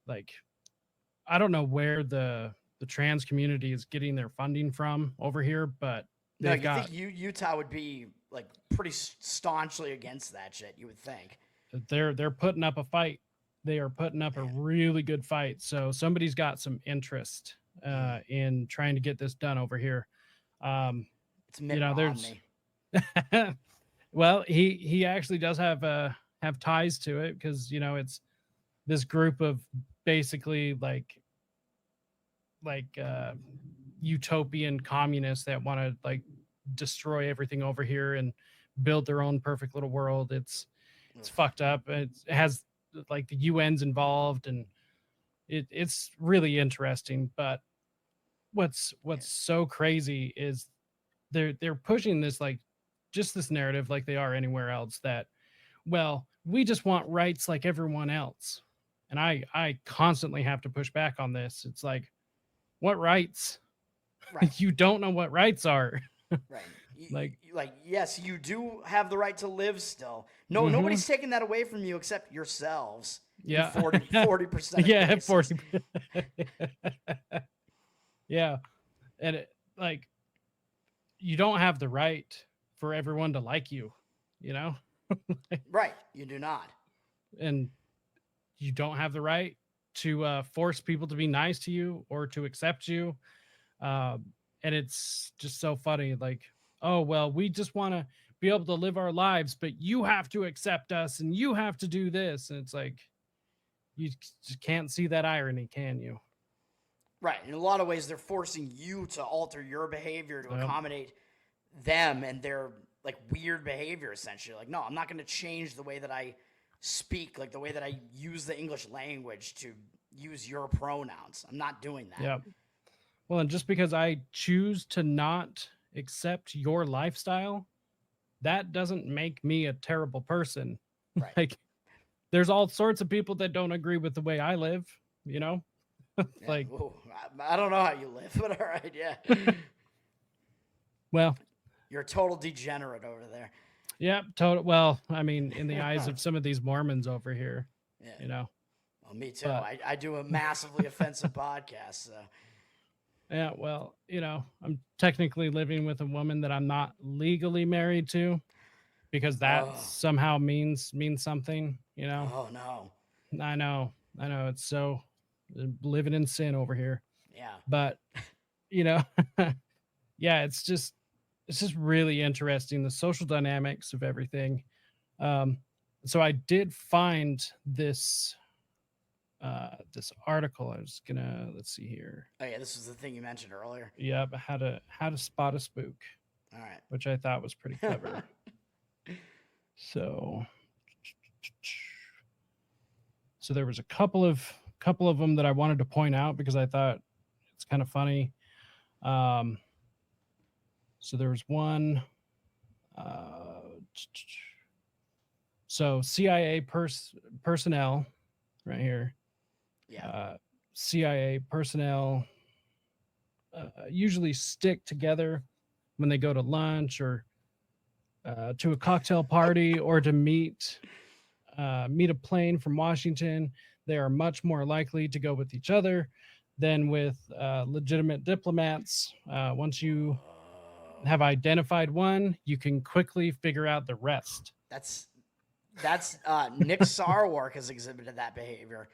like, I don't know where the trans community is getting their funding from over here, but no, you think Utah would be like pretty staunchly against that shit? You would think they're putting up a fight. They are putting up a really good fight. So somebody's got some interest in trying to get this done over here. It's Mitt Romney. Well, he actually does have ties to it because it's this group of basically like utopian communists that want to like destroy everything over here and build their own perfect little world. It's fucked up. It has like the UN's involved, and it's really interesting. But what's so crazy is they're pushing this like just this narrative like they are anywhere else that, well, we just want rights like everyone else. And I constantly have to push back on this. It's like, what rights? Right. You don't know what rights are. Right. Yes, you do have the right to live still. No, nobody's taking that away from you except yourselves. Yeah. 40%. Yeah, 40. Yeah. And like, you don't have the right for everyone to like you, Right. You do not. And you don't have the right to force people to be nice to you or to accept you. And it's just so funny. Like, oh, well, we just want to be able to live our lives, but you have to accept us and you have to do this. And it's like, you just can't see that irony, can you? Right. In a lot of ways, they're forcing you to alter your behavior to accommodate them and their like weird behavior, essentially. Like, no, I'm not going to change the way that I speak, like the way that I use the English language to use your pronouns. I'm not doing that. Yeah. Well, and just because I choose to not accept your lifestyle, that doesn't make me a terrible person. Right. Like, there's all sorts of people that don't agree with the way I live, Like, ooh, I don't know how you live, but all right, yeah. Well, you're a total degenerate over there. Yeah, total. Well, I mean, in the eyes of some of these Mormons over here, Well, me too. But, I do a massively offensive podcast, so. Yeah, well, I'm technically living with a woman that I'm not legally married to, because that somehow means something, Oh no. I know. It's so living in sin over here. Yeah. But, yeah, it's just really interesting, the social dynamics of everything. So I did find this article. I was let's see here. Oh yeah, this was the thing you mentioned earlier. Yeah, but how to spot a spook. All right. Which I thought was pretty clever. So So there was a couple of them that I wanted to point out because I thought it's kind of funny. So there was one. So CIA personnel right here. Yeah. CIA personnel usually stick together when they go to lunch or to a cocktail party or to meet a plane from Washington. They are much more likely to go with each other than with legitimate diplomats. Once you have identified one, you can quickly figure out the rest. That's Nick Sarwark has exhibited that behavior.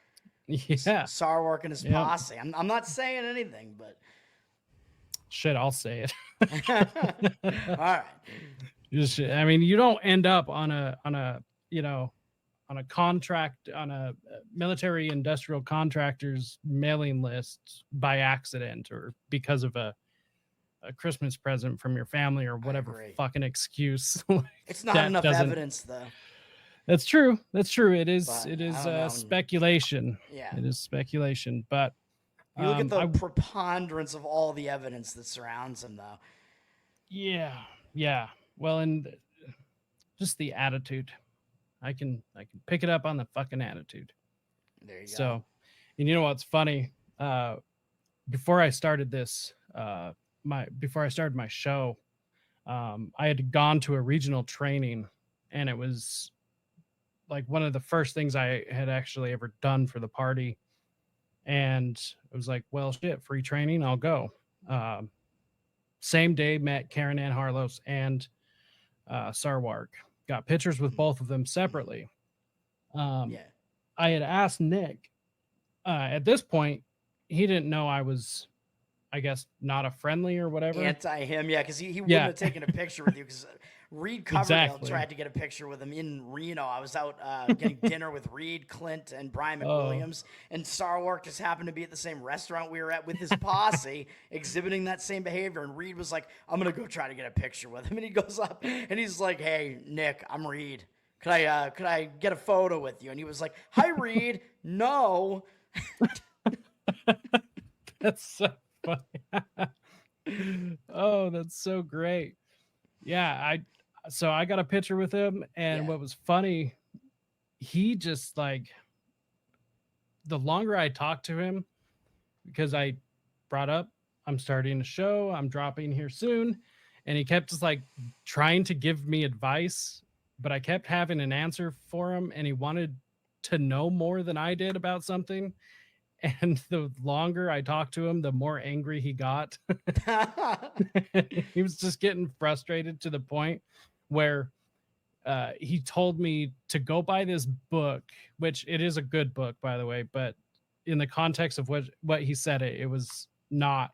Yeah. Sarwark and his Yep. posse. I'm not saying anything, but Shit, I'll say it. all right. I mean, you don't end up on a contract, on a military industrial contractors mailing list by accident or because of a Christmas present from your family or whatever agree. fucking excuse. It's not that enough doesn't- evidence, though. That's true. That's true. It is. But It is I don't know. speculation. Yeah. It is speculation. But You look at the I- preponderance of all the evidence that surrounds him, though. yeah. Well, and just the attitude. I can pick it up on the fucking attitude. There you go. So, and you know what's funny? Before I started this, before I started my show, I had gone to a regional training, and it was like one of the first things I had actually ever done for the party. And it was like, well, shit, free training, I'll go. Same day, met Karen Ann Harlos and Sarwark. Got pictures with both of them separately. Yeah. I had asked Nick. At this point, he didn't know I was, I guess, not a friendly or whatever. Anti him, yeah, because he wouldn't Yeah. have taken a picture with you because Reed Coverdale Exactly. tried to get a picture with him in Reno. I was out getting dinner with Reed, Clint, and Brian Oh. McWilliams, and Sarwark just happened to be at the same restaurant we were at with his posse, exhibiting that same behavior. And Reed was like, "I'm gonna go try to get a picture with him." And he goes up and he's like, "Hey, Nick, I'm Reed. Could I get a photo with you?" And he was like, "Hi, Reed. No." That's so funny. Oh, that's so great. Yeah, I got a picture with him, and Yeah. what was funny, he just like the longer I talked to him, because I brought up I'm starting a show, I'm dropping here soon, and he kept just like trying to give me advice, but I kept having an answer for him, and he wanted to know more than I did about something. And the longer I talked to him, the more angry he got. He was just getting frustrated to the point where he told me to go buy this book, which it is a good book, by the way, but in the context of what he said, it was not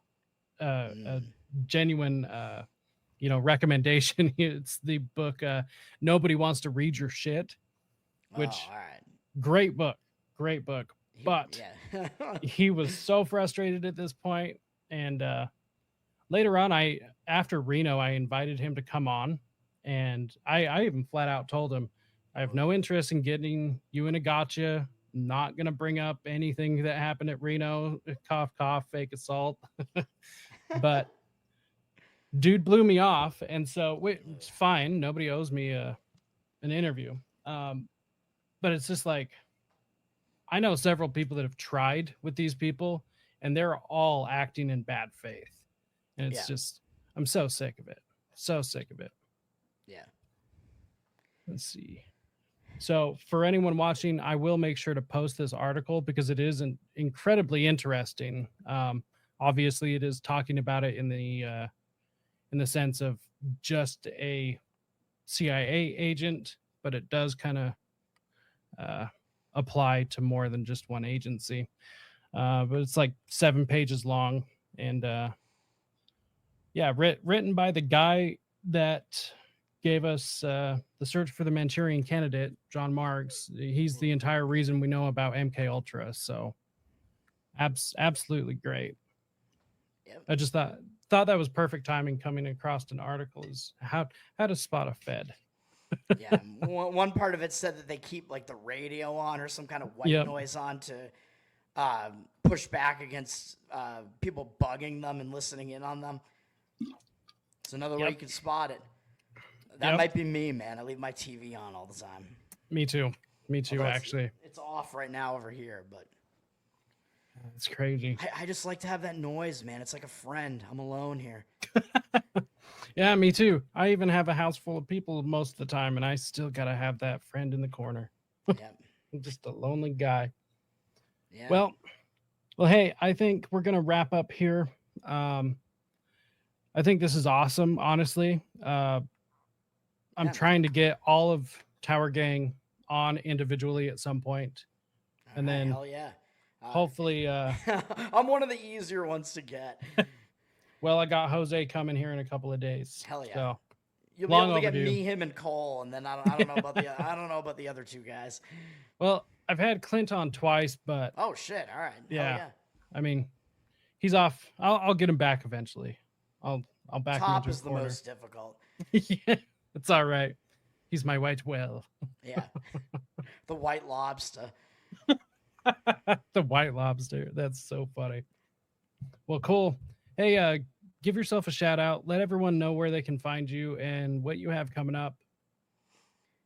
a genuine recommendation. It's the book Nobody Wants to Read Your Shit, which all right. great book. But yeah. he was so frustrated at this point, and later on, after Reno, I invited him to come on, and I even flat out told him I have no interest in getting you in a gotcha. Not gonna bring up anything that happened at Reno. Cough, cough, fake assault. But dude blew me off, and so it's fine. Nobody owes me an interview. But it's just like, I know several people that have tried with these people, and they're all acting in bad faith. And it's just, I'm so sick of it. So sick of it. Yeah. Let's see. So for anyone watching, I will make sure to post this article because it is incredibly interesting. Obviously, it is talking about it in the sense of just a CIA agent, but it does kind of apply to more than just one agency. But it's like 7 pages long, and written by the guy that gave us the Search for the Manchurian Candidate, John Marks. He's the entire reason we know about MK Ultra. So absolutely great. Yep. I just thought that was perfect timing coming across an article is how to spot a Fed. Yeah, one part of it said that they keep like the radio on or some kind of white Yep. noise on to push back against people bugging them and listening in on them. It's another way Yep. you can spot it. That Yep. might be me, man. I leave my TV on all the time. Me too. Me too, Although actually. it's off right now over here, but It's crazy. I just like to have that noise, man. It's like a friend. I'm alone here. Yeah, me too. I even have a house full of people most of the time, and I still gotta have that friend in the corner. Yeah, I'm just a lonely guy. yeah. Well, well, hey, I think we're gonna wrap up here. Um, I think this is awesome, honestly. I'm Yeah. trying to get all of Tower Gang on individually at some point, All and right, then hell yeah. hopefully, I'm one of the easier ones to get. well, I got Jose coming here in a couple of days. Hell yeah. So You'll be long able to get overdue. me, him, and Cole, and then I don't know about I don't know about the other two guys. Well, I've had Clint on twice, but Oh shit! All right. yeah, Hell I mean, he's off. I'll get him back eventually. I'll back yeah. him Top into is a the corner. most difficult. Yeah, it's all right. He's my white whale. Yeah. The white lobster. The white lobster. That's so funny. Well, cool. Hey, give yourself a shout out. Let everyone know where they can find you and what you have coming up.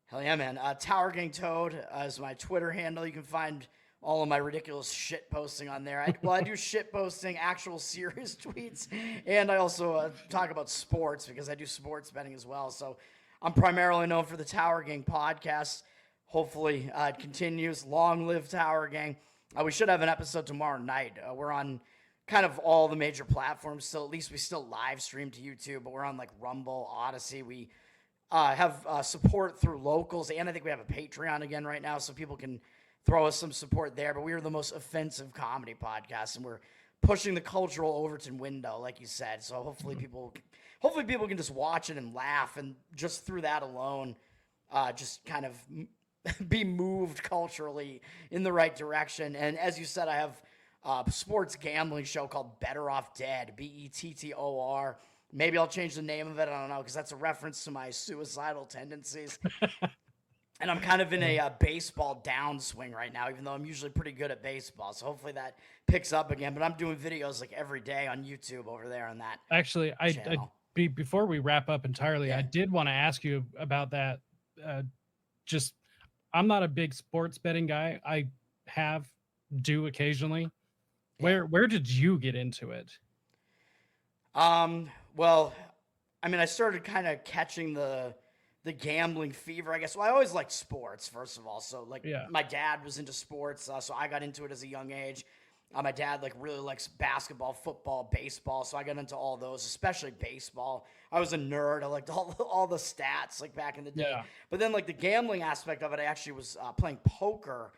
Hell yeah, man. Tower Gang Toad is my Twitter handle. You can find all of my ridiculous shit posting on there. I do shit posting, actual serious tweets, and I also talk about sports because I do sports betting as well. So I'm primarily known for the Tower Gang podcast. Hopefully, it continues. Long live Tower Gang. We should have an episode tomorrow night. We're on kind of all the major platforms. So at least we still live stream to YouTube, but we're on like Rumble, Odyssey. We have support through locals, and I think we have a Patreon again right now, so people can throw us some support there. But we are the most offensive comedy podcast, and we're pushing the cultural Overton window, like you said. So hopefully people can just watch it and laugh, and just through that alone, just kind of be moved culturally in the right direction. And as you said, I have a sports gambling show called Better Off Dead, Bettor. Maybe I'll change the name of it. I don't know, because that's a reference to my suicidal tendencies. And I'm kind of in a baseball downswing right now, even though I'm usually pretty good at baseball. So hopefully that picks up again. But I'm doing videos like every day on YouTube over there on that Actually, I channel. before we wrap up entirely, I Yeah. did want to ask you about that. Just, I'm not a big sports betting guy. I do occasionally. Yeah. Where did you get into it? Well, I mean, I started kind of catching the gambling fever, I guess. Well, I always liked sports, first of all. So, like, Yeah. my dad was into sports, so I got into it as a young age. My dad, like, really likes basketball, football, baseball, so I got into all those, especially baseball. I was a nerd. I liked all the stats, like, back in the day. Yeah. But then, like, the gambling aspect of it, I actually was playing poker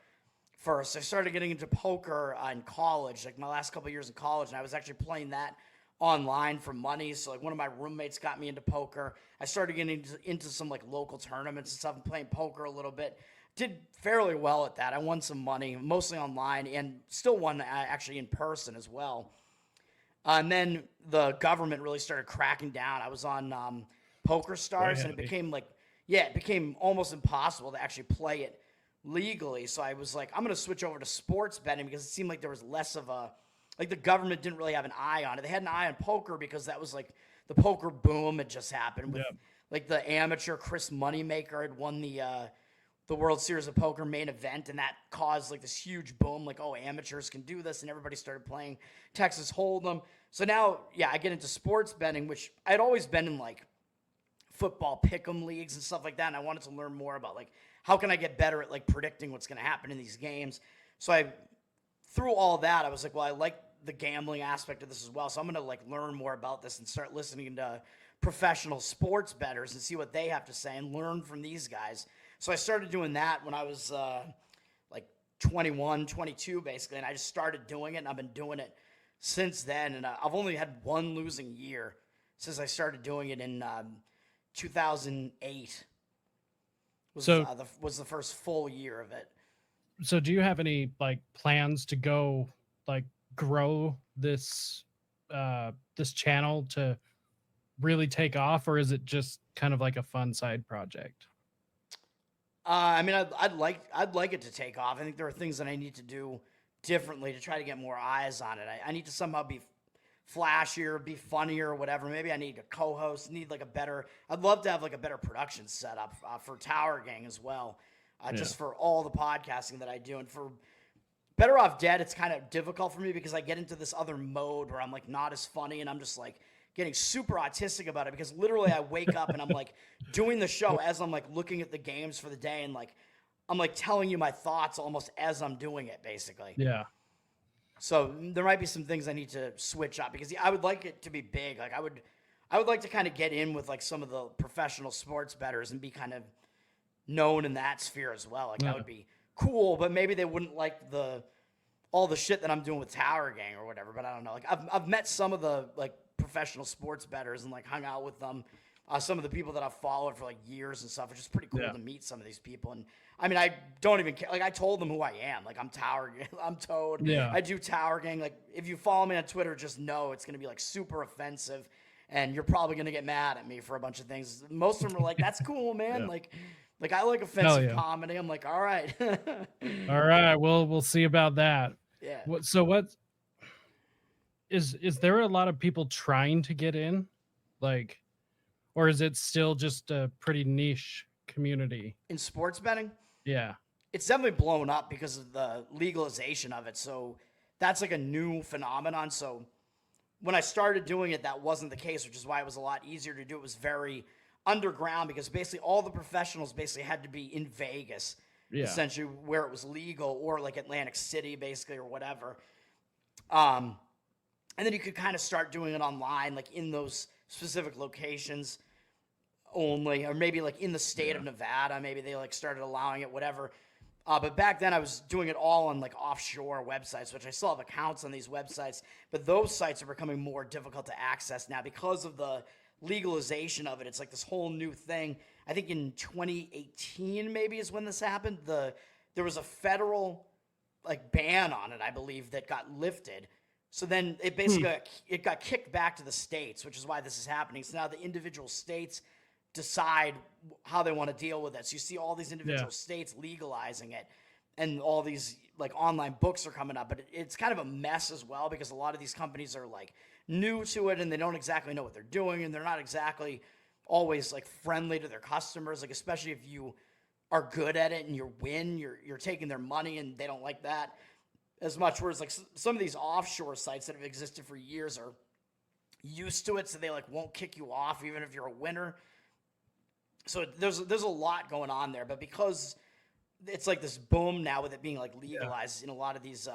first. I started getting into poker in college, like, my last couple of years in college, and I was actually playing that online for money. So like one of my roommates got me into poker. I started getting into some like local tournaments and stuff and playing poker a little bit. Did fairly well at that. I won some money, mostly online, and still won actually in person as well. And then the government really started cracking down. I was on Poker Stars, and it became almost impossible to actually play it legally. So I was like, I'm going to switch over to sports betting because it seemed like there was less of a, like the government didn't really have an eye on it. They had an eye on poker because that was like the poker boom had just happened with like the amateur Chris Moneymaker had won the World Series of Poker main event, and that caused like this huge boom. Like, oh, amateurs can do this, and everybody started playing Texas Hold'em. So now, yeah, I get into sports betting, which I'd always been in like football pick'em leagues and stuff like that, and I wanted to learn more about like how can I get better at like predicting what's going to happen in these games. So through all that, I was like, well, I like the gambling aspect of this as well. So I'm going to like learn more about this and start listening to professional sports bettors and see what they have to say and learn from these guys. So I started doing that when I was like 21, 22 basically, and I just started doing it, and I've been doing it since then. And I've only had one losing year since I started doing it in 2008. Was the first full year of it. So do you have any like plans to go like grow this this channel to really take off, or is it just kind of like a fun side project? I mean, I'd like it to take off. I think there are things that I need to do differently to try to get more eyes on it. I need to somehow be flashier, be funnier, or whatever. Maybe I need a co-host. Need like a better. I'd love to have like a better production setup for Tower Gang as well, just for all the podcasting that I do, and for Better Off Dead. It's kind of difficult for me because I get into this other mode where I'm like not as funny, and I'm just like getting super autistic about it because literally I wake up and I'm like doing the show as I'm like looking at the games for the day, and like I'm like telling you my thoughts almost as I'm doing it, basically. Yeah. So there might be some things I need to switch up because I would like it to be big. Like I would like to kind of get in with like some of the professional sports bettors and be kind of known in that sphere as well. Like that would be cool, but maybe they wouldn't like all the shit that I'm doing with Tower Gang or whatever. But I don't know. Like I've met some of the like professional sports bettors and like hung out with them. Some of the people that I've followed for like years and stuff. It's just pretty cool to meet some of these people. And I mean, I don't even care. Like I told them who I am. Like I'm Tower Gang. I'm Toad. Yeah. I do Tower Gang. Like if you follow me on Twitter, just know it's gonna be like super offensive, and you're probably gonna get mad at me for a bunch of things. Most of them are like, "That's cool, man." Like I like offensive comedy. I'm like, all right. All right. Well, we'll see about that. Yeah. What is there a lot of people trying to get in? Like, or is it still just a pretty niche community? In sports betting? Yeah. It's definitely blown up because of the legalization of it. So that's like a new phenomenon. So when I started doing it, that wasn't the case, which is why it was a lot easier to do. It was very underground because basically all the professionals basically had to be in Vegas, essentially where it was legal, or like Atlantic City basically, or whatever. And then you could kind of start doing it online, like in those specific locations only, or maybe like in the state of Nevada, maybe they like started allowing it, whatever. But back then I was doing it all on like offshore websites, which I still have accounts on these websites, but those sites are becoming more difficult to access now because of the legalization of it. It's like this whole new thing. I think in 2018 maybe is when this happened. There was a federal like ban on it, I believe, that got lifted. So then it basically it got kicked back to the states, which is why this is happening. So now the individual states decide how they want to deal with it. So you see all these individual states legalizing it, and all these like online books are coming up. But it's kind of a mess as well because a lot of these companies are like new to it and they don't exactly know what they're doing, and they're not exactly always like friendly to their customers. Like especially if you are good at it and you're taking their money, and they don't like that as much. Whereas like some of these offshore sites that have existed for years are used to it, so they like won't kick you off even if you're a winner. So there's a lot going on there, but because it's like this boom now with it being like legalized in a lot of these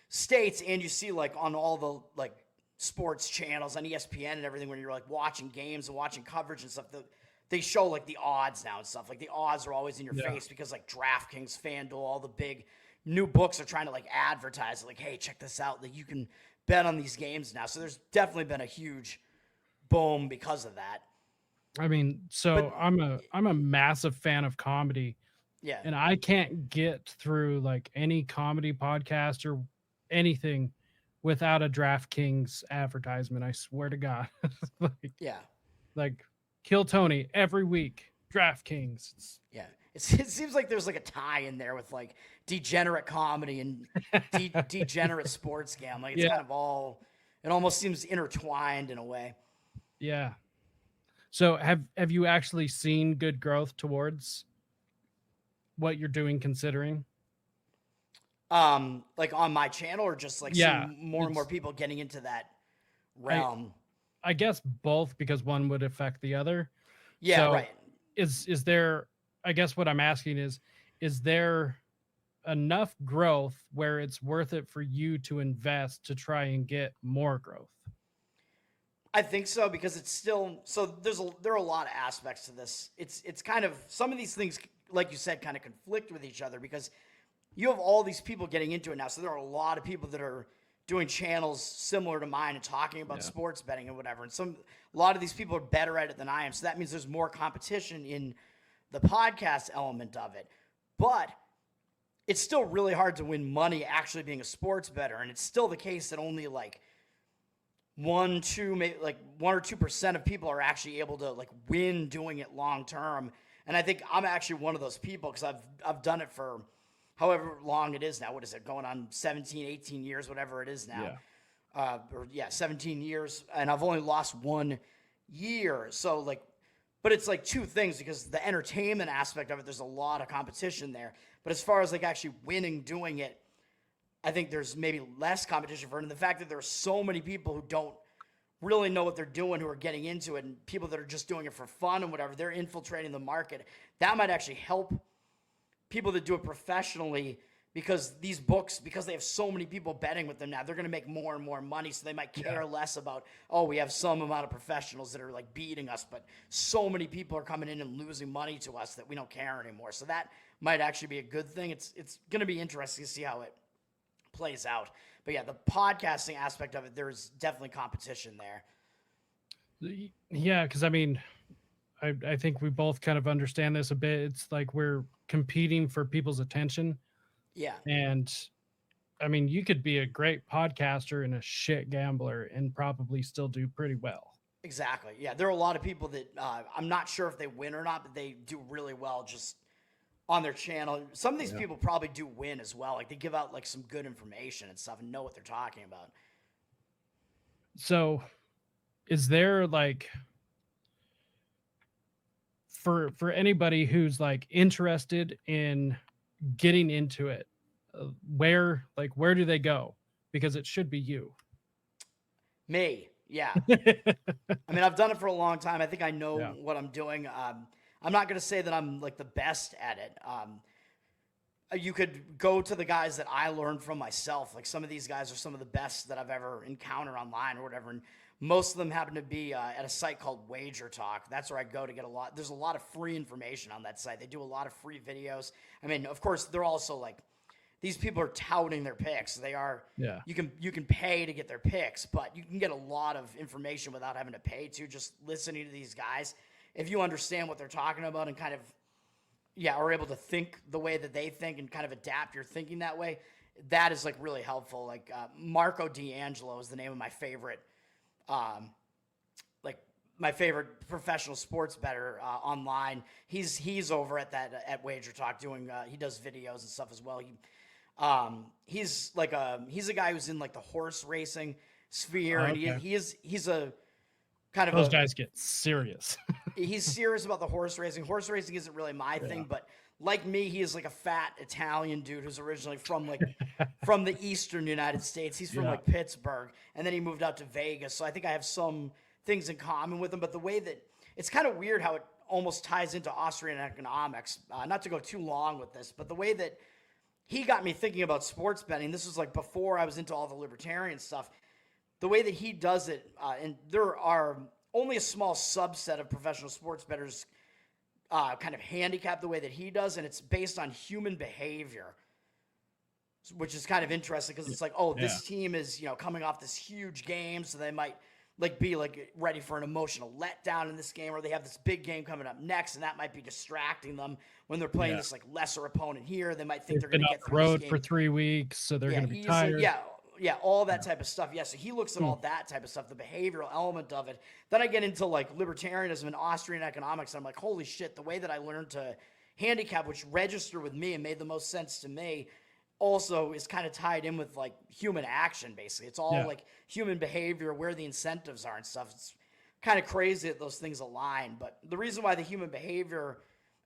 states, and you see like on all the like sports channels on ESPN and everything, when you're like watching games and watching coverage and stuff, they show like the odds now and stuff. Like the odds are always in your face because like DraftKings, FanDuel, all the big new books are trying to like advertise like, hey, check this out, like you can bet on these games now. So there's definitely been a huge boom because of that. I mean, so I'm a massive fan of comedy. Yeah. And I can't get through like any comedy podcast or anything without a DraftKings advertisement. I swear to God. Like Kill Tony every week. DraftKings. Yeah. It seems like there's like a tie in there with like degenerate comedy and degenerate sports scam. Like it's kind of all, it almost seems intertwined in a way. Yeah. So have you actually seen good growth towards what you're doing, considering? Like on my channel, or just like seeing more and more people getting into that realm? I guess both, because one would affect the other. Yeah, so right. Is there, I guess what I'm asking is there enough growth where it's worth it for you to invest to try and get more growth? I think so, because it's still, so there are a lot of aspects to this. It's kind of, some of these things, like you said, kind of conflict with each other, because you have all these people getting into it now. So there are a lot of people that are doing channels similar to mine and talking about sports betting and whatever. And a lot of these people are better at it than I am. So that means there's more competition in the podcast element of it. But it's still really hard to win money actually being a sports bettor. And it's still the case that only like 1 or 2% of people are actually able to like win doing it long term. And I think I'm actually one of those people because I've done it for however long it is now. What is it? Going on 17, 18 years, whatever it is now. Yeah. 17 years, and I've only lost 1 year. So like, but it's like two things because the entertainment aspect of it, there's a lot of competition there. But as far as like actually winning, doing it, I think there's maybe less competition for it. And the fact that there are so many people who don't really know what they're doing, who are getting into it, and people that are just doing it for fun and whatever, they're infiltrating the market. That might actually help people that do it professionally because these books, because they have so many people betting with them now, they're going to make more and more money. So they might care less about, oh, we have some amount of professionals that are like beating us, but so many people are coming in and losing money to us that we don't care anymore. So that might actually be a good thing. It's going to be interesting to see how it plays out. But yeah, the podcasting aspect of it, there's definitely competition there. Yeah, because I mean, I think we both kind of understand this a bit. It's like we're competing for people's attention. Yeah. And I mean, you could be a great podcaster and a shit gambler and probably still do pretty well. Exactly. Yeah, there are a lot of people that I'm not sure if they win or not, but they do really well just on their channel. Some of these people probably do win as well. Like they give out like some good information and stuff and know what they're talking about. So, is there like for anybody who's like interested in getting into it, where do they go? Because it should be you. Me, yeah. I mean, I've done it for a long time. I think I know what I'm doing. I'm not going to say that I'm like the best at it. You could go to the guys that I learned from myself. Like some of these guys are some of the best that I've ever encountered online or whatever. And most of them happen to be at a site called Wager Talk. That's where I go to get a lot. There's a lot of free information on that site. They do a lot of free videos. I mean, of course, they're also like, these people are touting their picks. They are, you can pay to get their picks, but you can get a lot of information without having to pay to just listening to these guys. If you understand what they're talking about and kind of, are able to think the way that they think and kind of adapt your thinking that way, that is like really helpful. Like Marco D'Angelo is the name of my favorite, my favorite professional sports bettor online. He's over at Wager Talk doing, he does videos and stuff as well. He's a guy who's in like the horse racing sphere, and he's a kind of those guys get serious. He's serious about the horse racing. Horse racing isn't really my thing, but like me, he is like a fat Italian dude who's originally from like from the eastern United States. He's from like Pittsburgh, and then he moved out to Vegas. So I think I have some things in common with him. But the way that it's kind of weird how it almost ties into Austrian economics. Not to go too long with this, but the way that he got me thinking about sports betting. This was like before I was into all the libertarian stuff. The way that he does it, and there are only a small subset of professional sports bettors kind of handicap the way that he does, and it's based on human behavior, which is kind of interesting because it's like, oh, this team is coming off this huge game, so they might be ready for an emotional letdown in this game, or they have this big game coming up next, and that might be distracting them when they're playing this like lesser opponent here. They might think they're going to get through road this game for 3 weeks, so they're going to be tired. All that type of stuff. Yeah, so he looks at all that type of stuff, the behavioral element of it. Then I get into like libertarianism and Austrian economics, and I'm like, holy shit, the way that I learned to handicap, which registered with me and made the most sense to me, also is kind of tied in with like human action, basically. It's all like human behavior, where the incentives are and stuff. It's kind of crazy that those things align. But the reason why the human behavior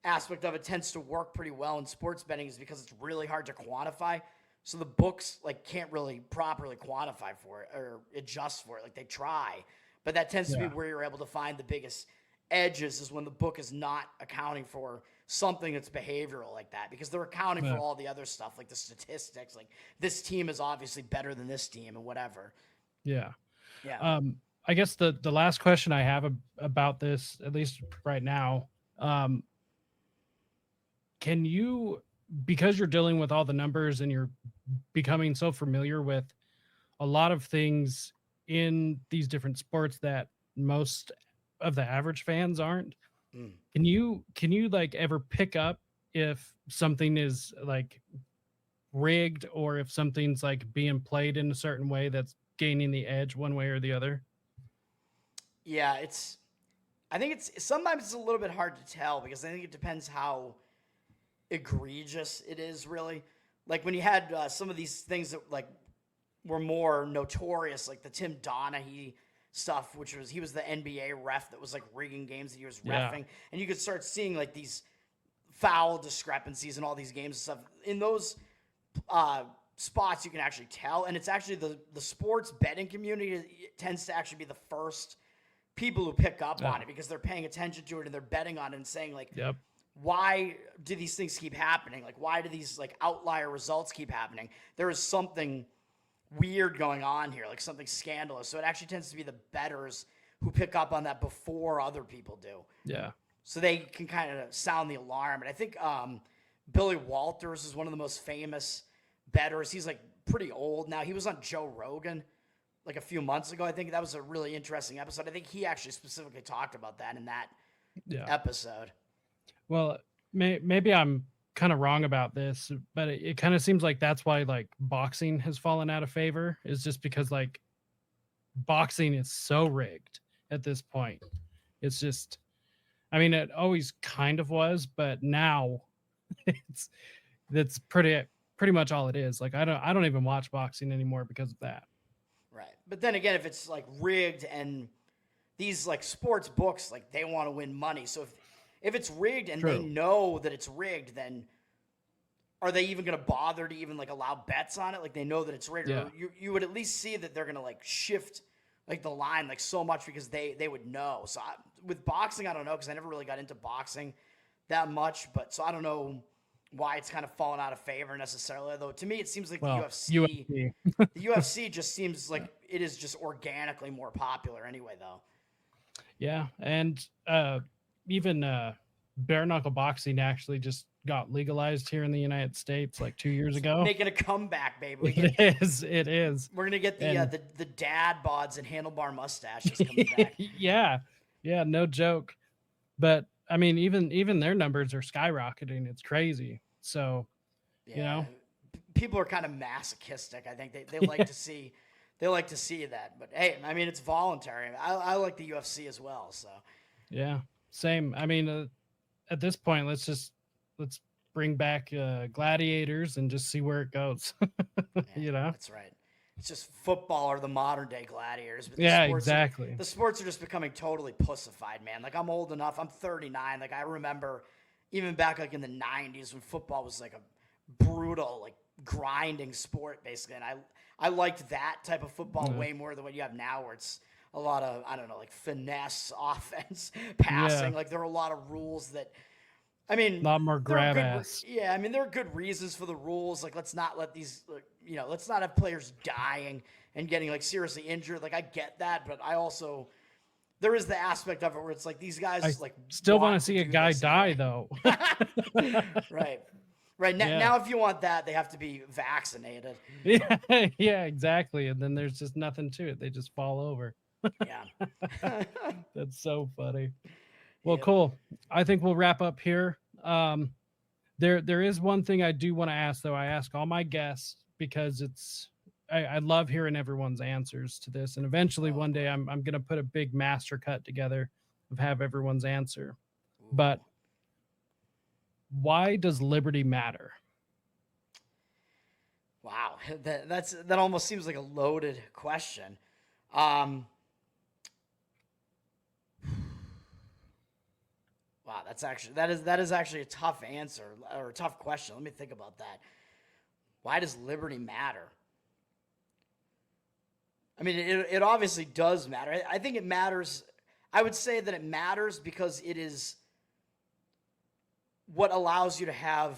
aspect of it tends to work pretty well in sports betting is because it's really hard to quantify. So the books can't really properly quantify for it or adjust for it. Like they try, but that tends to be where you're able to find the biggest edges, is when the book is not accounting for something that's behavioral like that, because they're accounting for all the other stuff, like the statistics, like this team is obviously better than this team and whatever. Yeah. I guess the last question I have about this, at least right now, can you, because you're dealing with all the numbers and you're becoming so familiar with a lot of things in these different sports that most of the average fans aren't, can you like ever pick up if something is like rigged, or if something's like being played in a certain way that's gaining the edge one way or the other? Yeah, I think sometimes it's a little bit hard to tell because I think it depends how egregious it is, really. Like when you had some of these things that like were more notorious, like the Tim Donaghy stuff, which was he was the NBA ref that was like rigging games that he was Yeah. reffing, and you could start seeing like these foul discrepancies in all these games and stuff. In those spots, you can actually tell, and it's actually the sports betting community tends to actually be the first people who pick up on it because they're paying attention to it and they're betting on it and saying like, Yep. why do these things keep happening? Like, why do these like outlier results keep happening? There is something weird going on here, like something scandalous. So it actually tends to be the bettors who pick up on that before other people do. Yeah. So they can kind of sound the alarm. And I think Billy Walters is one of the most famous bettors. He's like pretty old now. He was on Joe Rogan like a few months ago. I think that was a really interesting episode. I think he actually specifically talked about that in that episode. Well, maybe I'm kind of wrong about this, but it kind of seems like that's why like boxing has fallen out of favor, is just because like boxing is so rigged at this point. It's just, I mean, it always kind of was, but now that's pretty much all it is. Like I don't even watch boxing anymore because of that. Right. But then again, if it's like rigged and these like sports books, like they want to win money. So if it's rigged and they know that it's rigged, then are they even going to bother to even like allow bets on it? Like they know that it's rigged. Yeah. You would at least see that they're going to like shift like the line like so much because they would know. So with boxing, I don't know because I never really got into boxing that much. But so I don't know why it's kind of fallen out of favor necessarily. Though to me, it seems like the UFC just seems like it is just organically more popular anyway, though. Yeah, and even bare knuckle boxing actually just got legalized here in the United States like 2 years ago. Making a comeback, baby. It is. We're gonna get the dad bods and handlebar mustaches coming back. Yeah, no joke. But I mean, even their numbers are skyrocketing. It's crazy. So, you know, people are kind of masochistic. I think they like to see that. But hey, I mean, it's voluntary. I like the UFC as well. So yeah, same. I mean, at this point, let's bring back gladiators and just see where it goes. You know, that's right. It's just football or the modern day gladiators. But exactly. The sports are just becoming totally pussified, man. Like I'm old enough. I'm 39. Like I remember even back like in the 90s when football was like a brutal, like grinding sport basically. And I liked that type of football way more than what you have now where it's a lot of, I don't know, like finesse, offense, passing. Like there are a lot of rules that, I mean, a lot more grab ass. Yeah, I mean, there are good reasons for the rules. Like, let's not let these, let's not have players dying and getting like seriously injured. Like, I get that, but I also, there is the aspect of it where it's like these guys still want to see a guy die though. Right. Now, if you want that, they have to be vaccinated. Yeah, exactly. And then there's just nothing to it. They just fall over. Yeah. That's so funny. Well, cool. I think we'll wrap up here. There is one thing I do want to ask, though. I ask all my guests because I love hearing everyone's answers to this. And eventually one day I'm going to put a big master cut together of have everyone's answer. But why does liberty matter? Wow. That almost seems like a loaded question. Wow, that is actually a tough answer or a tough question. Let me think about that. Why does liberty matter? I mean, it obviously does matter. I think it matters. I would say that it matters because it is what allows you to have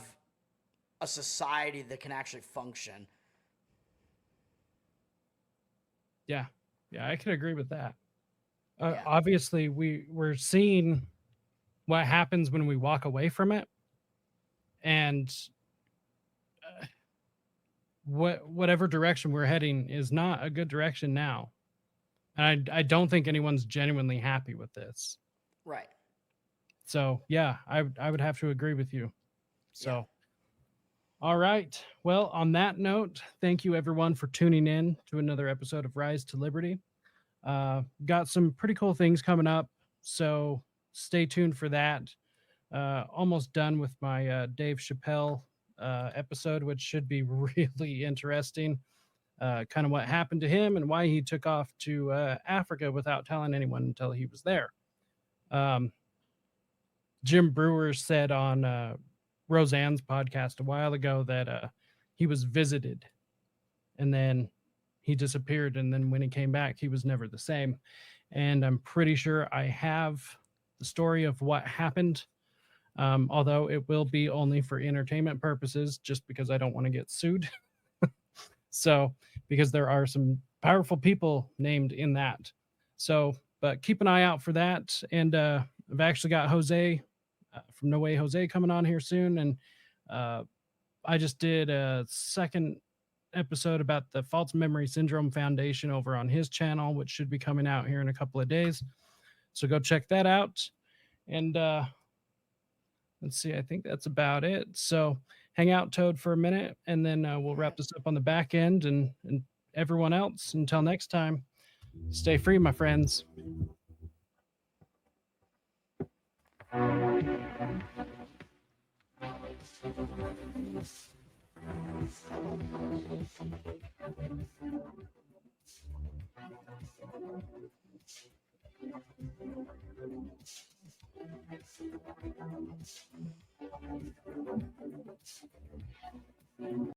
a society that can actually function. Yeah, I can agree with that. Obviously, we're seeing what happens when we walk away from it, and whatever direction we're heading is not a good direction now. And I don't think anyone's genuinely happy with this. Right. So yeah, I would have to agree with you. So, all right. Well, on that note, thank you everyone for tuning in to another episode of Rise to Liberty. Got some pretty cool things coming up. So stay tuned for that. Almost done with my Dave Chappelle episode, which should be really interesting. Kind of what happened to him and why he took off to Africa without telling anyone until he was there. Jim Brewer said on Roseanne's podcast a while ago that he was visited and then he disappeared. And then when he came back, he was never the same. And I'm pretty sure I have the story of what happened, although it will be only for entertainment purposes, just because I don't want to get sued. So, because there are some powerful people named in that. So, but keep an eye out for that. And I've actually got Jose from No Way Jose coming on here soon. And I just did a second episode about the False Memory Syndrome Foundation over on his channel, which should be coming out here in a couple of days. So go check that out. And let's see, I think that's about it. So hang out, Toad, for a minute, and then we'll wrap this up on the back end. And everyone else, until next time, stay free, my friends.